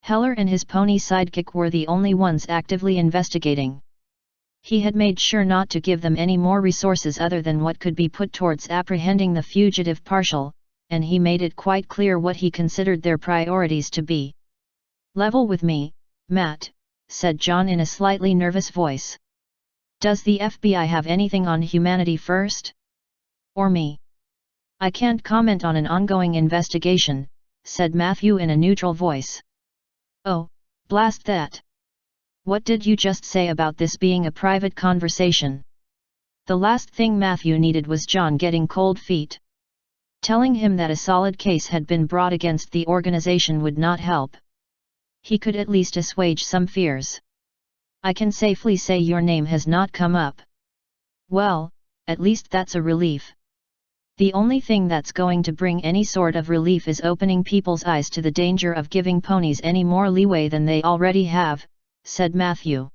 Heller and his pony sidekick were the only ones actively investigating. He had made sure not to give them any more resources other than what could be put towards apprehending the fugitive partial, and he made it quite clear what he considered their priorities to be. Level with me, Matt, said John in a slightly nervous voice. Does the FBI have anything on Humanity First? Or me? I can't comment on an ongoing investigation, said Matthew in a neutral voice. Oh, blast that! What did you just say about this being a private conversation? The last thing Matthew needed was John getting cold feet. Telling him that a solid case had been brought against the organization would not help. He could at least assuage some fears. I can safely say your name has not come up. Well, at least that's a relief. The only thing that's going to bring any sort of relief is opening people's eyes to the danger of giving ponies any more leeway than they already have, said Matthew.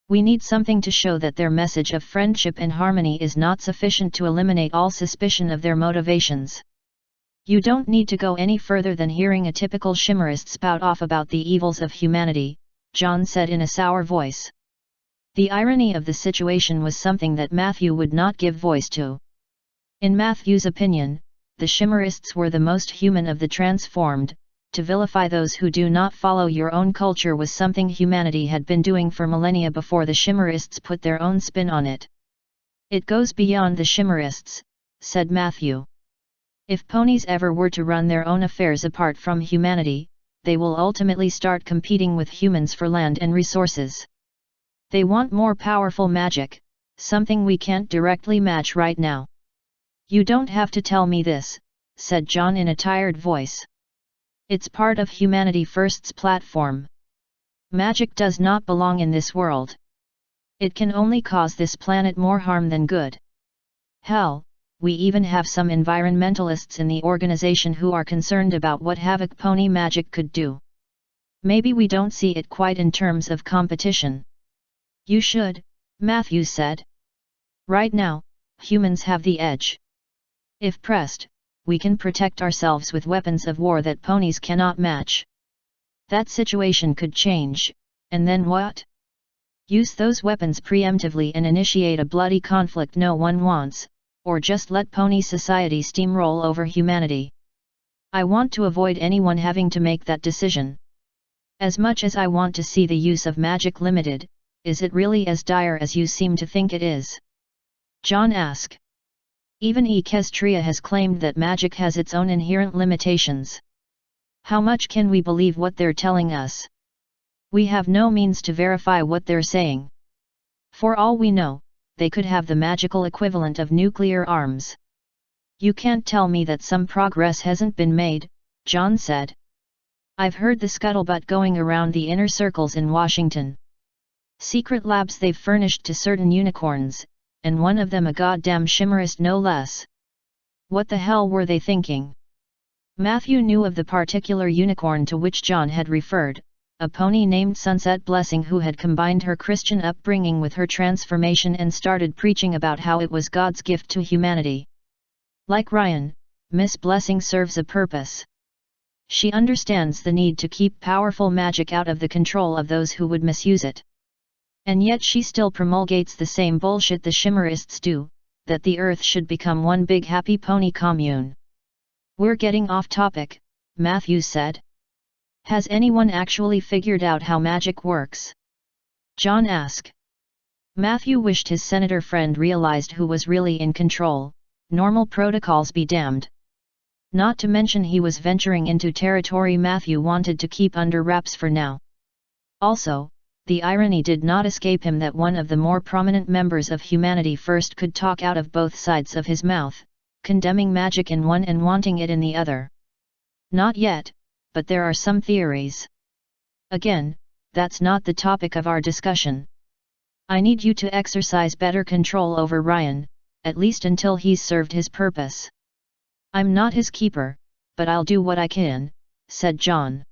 We need something to show that their message of friendship and harmony is not sufficient to eliminate all suspicion of their motivations. You don't need to go any further than hearing a typical Shimmerist spout off about the evils of humanity, John said in a sour voice. The irony of the situation was something that Matthew would not give voice to. In Matthew's opinion, the Shimmerists were the most human of the transformed. To vilify those who do not follow your own culture was something humanity had been doing for millennia before the Shimmerists put their own spin on it. It goes beyond the Shimmerists, said Matthew. If ponies ever were to run their own affairs apart from humanity, they will ultimately start competing with humans for land and resources. They want more powerful magic, something we can't directly match right now. You don't have to tell me this, said John in a tired voice. It's part of Humanity First's platform. Magic does not belong in this world. It can only cause this planet more harm than good. Hell, we even have some environmentalists in the organization who are concerned about what havoc pony magic could do. Maybe we don't see it quite in terms of competition. You should, Matthew said. Right now, humans have the edge. If pressed, we can protect ourselves with weapons of war that ponies cannot match. That situation could change, and then what? Use those weapons preemptively and initiate a bloody conflict no one wants, or just let pony society steamroll over humanity. I want to avoid anyone having to make that decision. As much as I want to see the use of magic limited, is it really as dire as you seem to think it is? John asked. Even Equestria has claimed that magic has its own inherent limitations. How much can we believe what they're telling us? We have no means to verify what they're saying. For all we know, they could have the magical equivalent of nuclear arms. You can't tell me that some progress hasn't been made, John said. I've heard the scuttlebutt going around the inner circles in Washington. Secret labs they've furnished to certain unicorns, and one of them a goddamn Shimmerist no less. What the hell were they thinking? Matthew knew of the particular unicorn to which John had referred, a pony named Sunset Blessing who had combined her Christian upbringing with her transformation and started preaching about how it was God's gift to humanity. Like Ryan, Miss Blessing serves a purpose. She understands the need to keep powerful magic out of the control of those who would misuse it. And yet she still promulgates the same bullshit the Shimmerists do, that the Earth should become one big happy pony commune. We're getting off topic, Matthews said. Has anyone actually figured out how magic works? John asked. Matthew wished his senator friend realized who was really in control. Normal protocols be damned. Not to mention he was venturing into territory Matthew wanted to keep under wraps for now. Also, the irony did not escape him that one of the more prominent members of Humanity First could talk out of both sides of his mouth, condemning magic in one and wanting it in the other. Not yet, but there are some theories. Again, that's not the topic of our discussion. I need you to exercise better control over Ryan, at least until he's served his purpose. I'm not his keeper, but I'll do what I can, said John.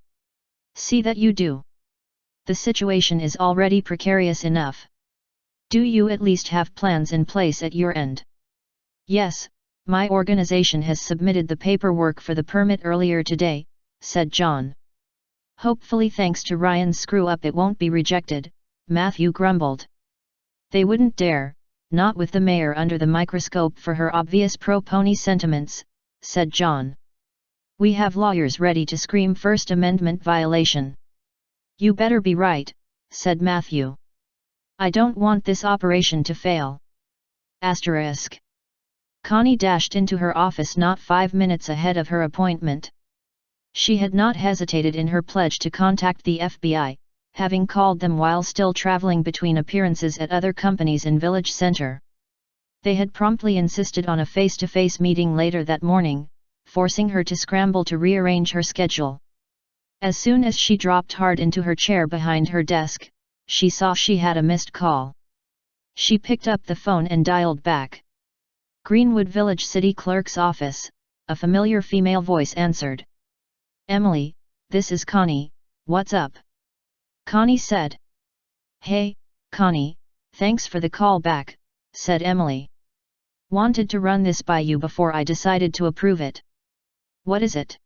See that you do. The situation is already precarious enough. Do you at least have plans in place at your end? Yes, my organization has submitted the paperwork for the permit earlier today, said John. Hopefully thanks to Ryan's screw-up it won't be rejected, Matthew grumbled. They wouldn't dare, not with the mayor under the microscope for her obvious pro-pony sentiments, said John. We have lawyers ready to scream First Amendment violation. You better be right, said Matthew. I don't want this operation to fail. Asterisk. Connie dashed into her office not 5 minutes ahead of her appointment. She had not hesitated in her pledge to contact the FBI, having called them while still traveling between appearances at other companies in Village Center. They had promptly insisted on a face-to-face meeting later that morning, forcing her to scramble to rearrange her schedule. As soon as she dropped hard into her chair behind her desk, she saw she had a missed call. She picked up the phone and dialed back. Greenwood Village City Clerk's office, a familiar female voice answered. Emily, this is Connie, what's up? Connie said. Hey, Connie, thanks for the call back, said Emily. Wanted to run this by you before I decided to approve it. What is it?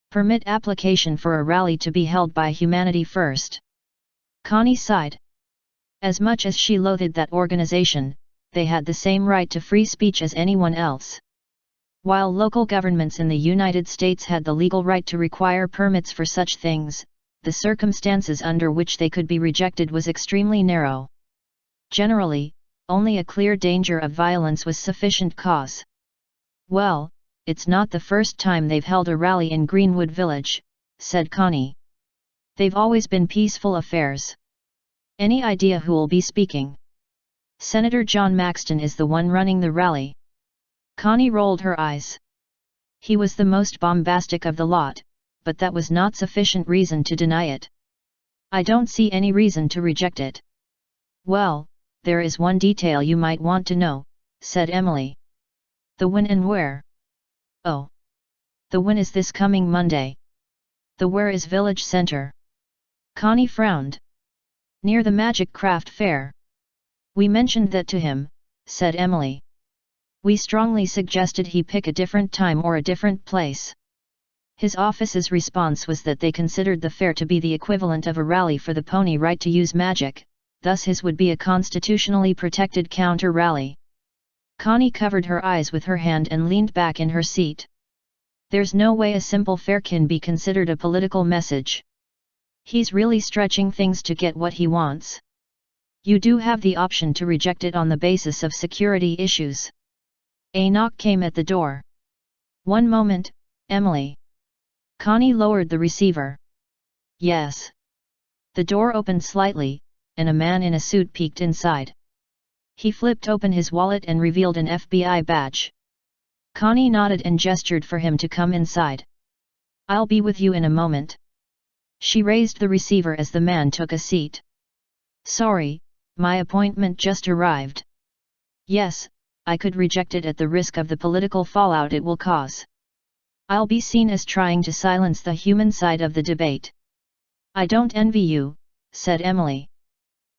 Permit application for a rally to be held by Humanity First. Connie sighed. As much as she loathed that organization, they had the same right to free speech as anyone else. While local governments in the United States had the legal right to require permits for such things, the circumstances under which they could be rejected was extremely narrow. Generally, only a clear danger of violence was sufficient cause. Well, it's not the first time they've held a rally in Greenwood Village, said Connie. They've always been peaceful affairs. Any idea who'll be speaking? Senator John Maxton is the one running the rally. Connie rolled her eyes. He was the most bombastic of the lot, but that was not sufficient reason to deny it. I don't see any reason to reject it. Well, there is one detail you might want to know, said Emily. The when and where. Oh. The when is this coming Monday. The where is Village Center. Connie frowned. Near the Magic Craft Fair. We mentioned that to him, said Emily. We strongly suggested he pick a different time or a different place. His office's response was that they considered the fair to be the equivalent of a rally for the pony right to use magic, thus his would be a constitutionally protected counter-rally. Connie covered her eyes with her hand and leaned back in her seat. There's no way a simple fair can be considered a political message. He's really stretching things to get what he wants. You do have the option to reject it on the basis of security issues. A knock came at the door. One moment, Emily. Connie lowered the receiver. Yes. The door opened slightly, and a man in a suit peeked inside. He flipped open his wallet and revealed an FBI badge. Connie nodded and gestured for him to come inside. I'll be with you in a moment. She raised the receiver as the man took a seat. Sorry, my appointment just arrived. Yes, I could reject it at the risk of the political fallout it will cause. I'll be seen as trying to silence the human side of the debate. I don't envy you, said Emily.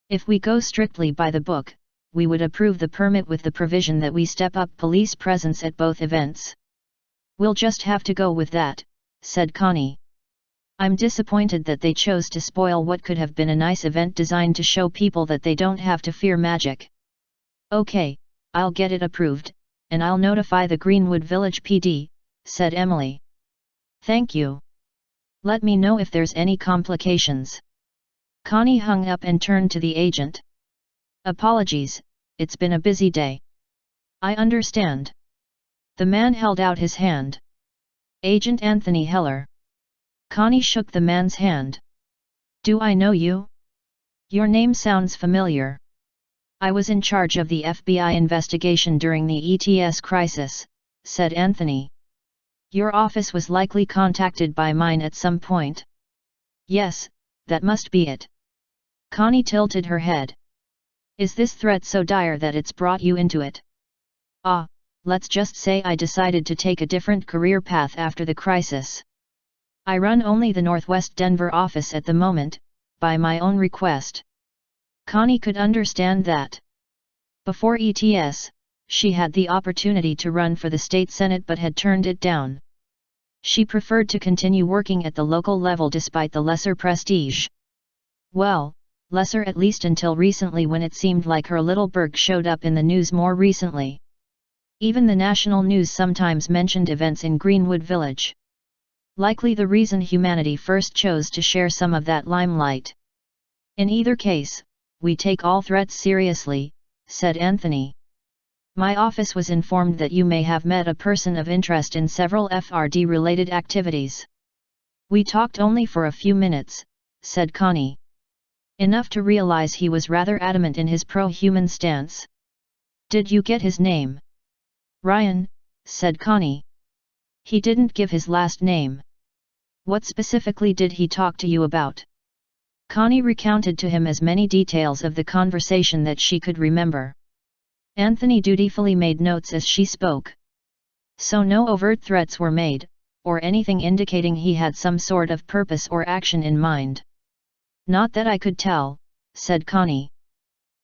If we go strictly by the book, we would approve the permit with the provision that we step up police presence at both events. We'll just have to go with that, said Connie. I'm disappointed that they chose to spoil what could have been a nice event designed to show people that they don't have to fear magic. Okay, I'll get it approved, and I'll notify the Greenwood Village PD, said Emily. Thank you. Let me know if there's any complications. Connie hung up and turned to the agent. Apologies, it's been a busy day. I understand. The man held out his hand. Agent Anthony Heller. Connie shook the man's hand. Do I know you? Your name sounds familiar. I was in charge of the FBI investigation during the ETS crisis, said Anthony. Your office was likely contacted by mine at some point. Yes, that must be it. Connie tilted her head. Is this threat so dire that it's brought you into it? Let's just say I decided to take a different career path after the crisis. I run only the Northwest Denver office at the moment, by my own request. Connie could understand that. Before ETS, she had the opportunity to run for the state senate but had turned it down. She preferred to continue working at the local level despite the lesser prestige. Well, lesser at least until recently, when it seemed like her little burg showed up in the news more recently. Even the national news sometimes mentioned events in Greenwood Village. Likely the reason humanity first chose to share some of that limelight. In either case, we take all threats seriously, said Anthony. My office was informed that you may have met a person of interest in several FRD-related activities. We talked only for a few minutes, said Connie. Enough to realize he was rather adamant in his pro-human stance. Did you get his name? Ryan, said Connie. He didn't give his last name. What specifically did he talk to you about? Connie recounted to him as many details of the conversation that she could remember. Anthony dutifully made notes as she spoke. So no overt threats were made, or anything indicating he had some sort of purpose or action in mind. Not that I could tell, said Connie.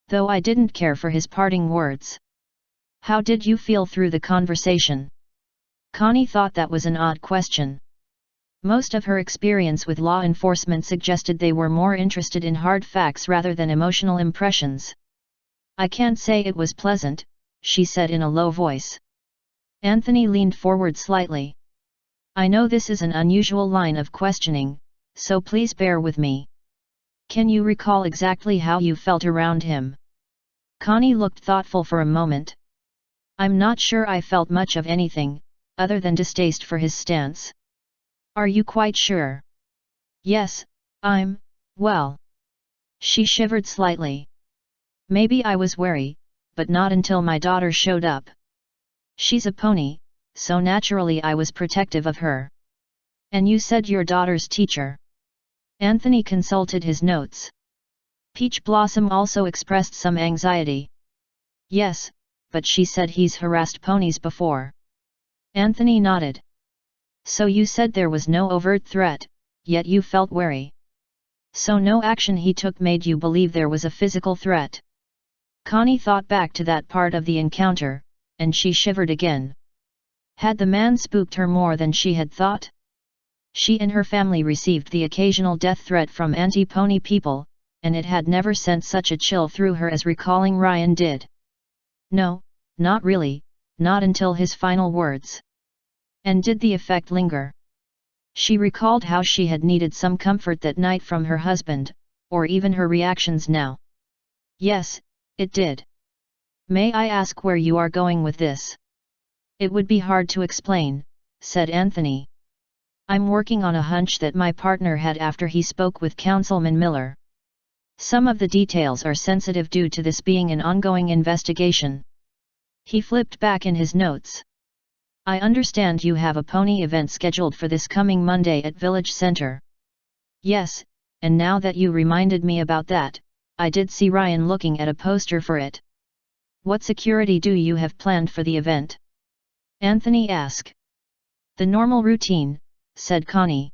Though I didn't care for his parting words. How did you feel through the conversation? Connie thought that was an odd question. Most of her experience with law enforcement suggested they were more interested in hard facts rather than emotional impressions. I can't say it was pleasant, she said in a low voice. Anthony leaned forward slightly. I know this is an unusual line of questioning, so please bear with me. Can you recall exactly how you felt around him? Connie looked thoughtful for a moment. I'm not sure I felt much of anything, other than distaste for his stance. Are you quite sure? Yes, well. She shivered slightly. Maybe I was wary, but not until my daughter showed up. She's a pony, so naturally I was protective of her. And you said your daughter's teacher. Anthony consulted his notes. Peach Blossom also expressed some anxiety. Yes, but she said he's harassed ponies before. Anthony nodded. So you said there was no overt threat, yet you felt wary. So no action he took made you believe there was a physical threat. Connie thought back to that part of the encounter, and she shivered again. Had the man spooked her more than she had thought? She and her family received the occasional death threat from anti-pony people, and it had never sent such a chill through her as recalling Ryan did. No, not really, not until his final words. And did the effect linger? She recalled how she had needed some comfort that night from her husband, or even her reactions now. Yes, it did. May I ask where you are going with this? It would be hard to explain, said Anthony. I'm working on a hunch that my partner had after he spoke with Councilman Miller. Some of the details are sensitive due to this being an ongoing investigation. He flipped back in his notes. I understand you have a pony event scheduled for this coming Monday at Village Center. Yes, and now that you reminded me about that, I did see Ryan looking at a poster for it. What security do you have planned for the event? Anthony asked. The normal routine, said Connie.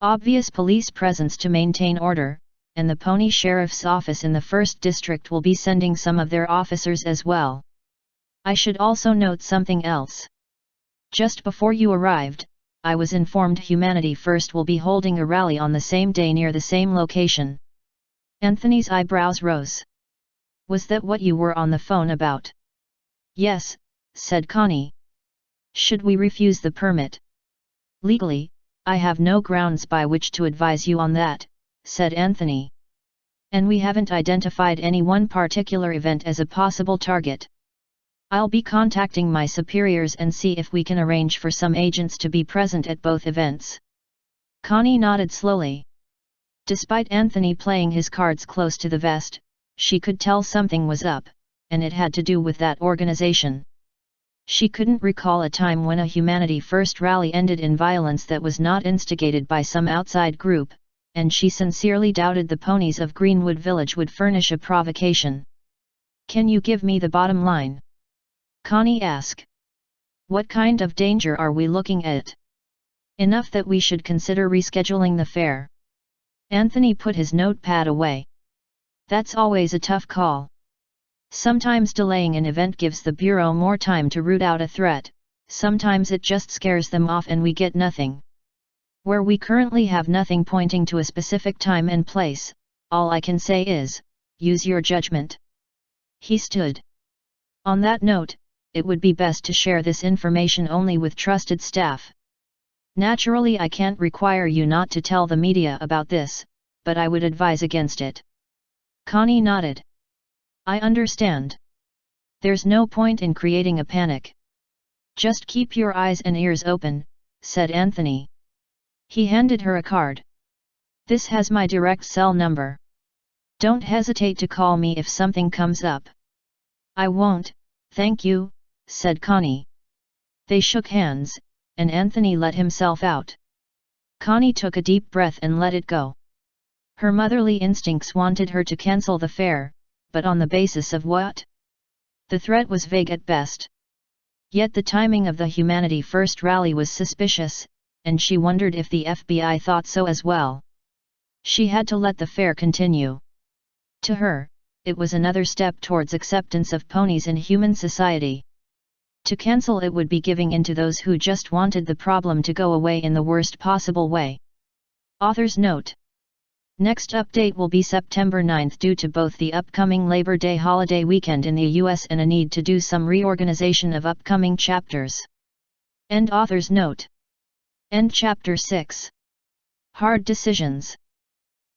obvious police presence to maintain order, and the Pony Sheriff's Office in the 1st District will be sending some of their officers as well. I should also note something else. Just before you arrived, I was informed Humanity First will be holding a rally on the same day near the same location. Anthony's eyebrows rose. Was that what you were on the phone about? Yes, said Connie. Should we refuse the permit? Legally, I have no grounds by which to advise you on that, said Anthony. And we haven't identified any one particular event as a possible target. I'll be contacting my superiors and see if we can arrange for some agents to be present at both events. Connie nodded slowly. Despite Anthony playing his cards close to the vest, she could tell something was up, and it had to do with that organization. She couldn't recall a time when a Humanity First rally ended in violence that was not instigated by some outside group, and she sincerely doubted the ponies of Greenwood Village would furnish a provocation. Can you give me the bottom line? Connie asked. What kind of danger are we looking at? Enough that we should consider rescheduling the fair. Anthony put his notepad away. That's always a tough call. Sometimes delaying an event gives the Bureau more time to root out a threat, sometimes it just scares them off and we get nothing. Where we currently have nothing pointing to a specific time and place, all I can say is, use your judgment. He stood. On that note, it would be best to share this information only with trusted staff. Naturally, I can't require you not to tell the media about this, but I would advise against it. Connie nodded. I understand. There's no point in creating a panic. Just keep your eyes and ears open, said Anthony. He handed her a card. This has my direct cell number. Don't hesitate to call me if something comes up. I won't, thank you, said Connie. They shook hands, and Anthony let himself out. Connie took a deep breath and let it go. Her motherly instincts wanted her to cancel the fair, but on the basis of what? The threat was vague at best. Yet the timing of the Humanity First rally was suspicious, and she wondered if the FBI thought so as well. She had to let the fair continue. To her, it was another step towards acceptance of ponies in human society. To cancel it would be giving in to those who just wanted the problem to go away in the worst possible way. Author's note. Next update will be September 9th due to both the upcoming Labor Day holiday weekend in the US and a need to do some reorganization of upcoming chapters. End author's note. End chapter 6. Hard decisions.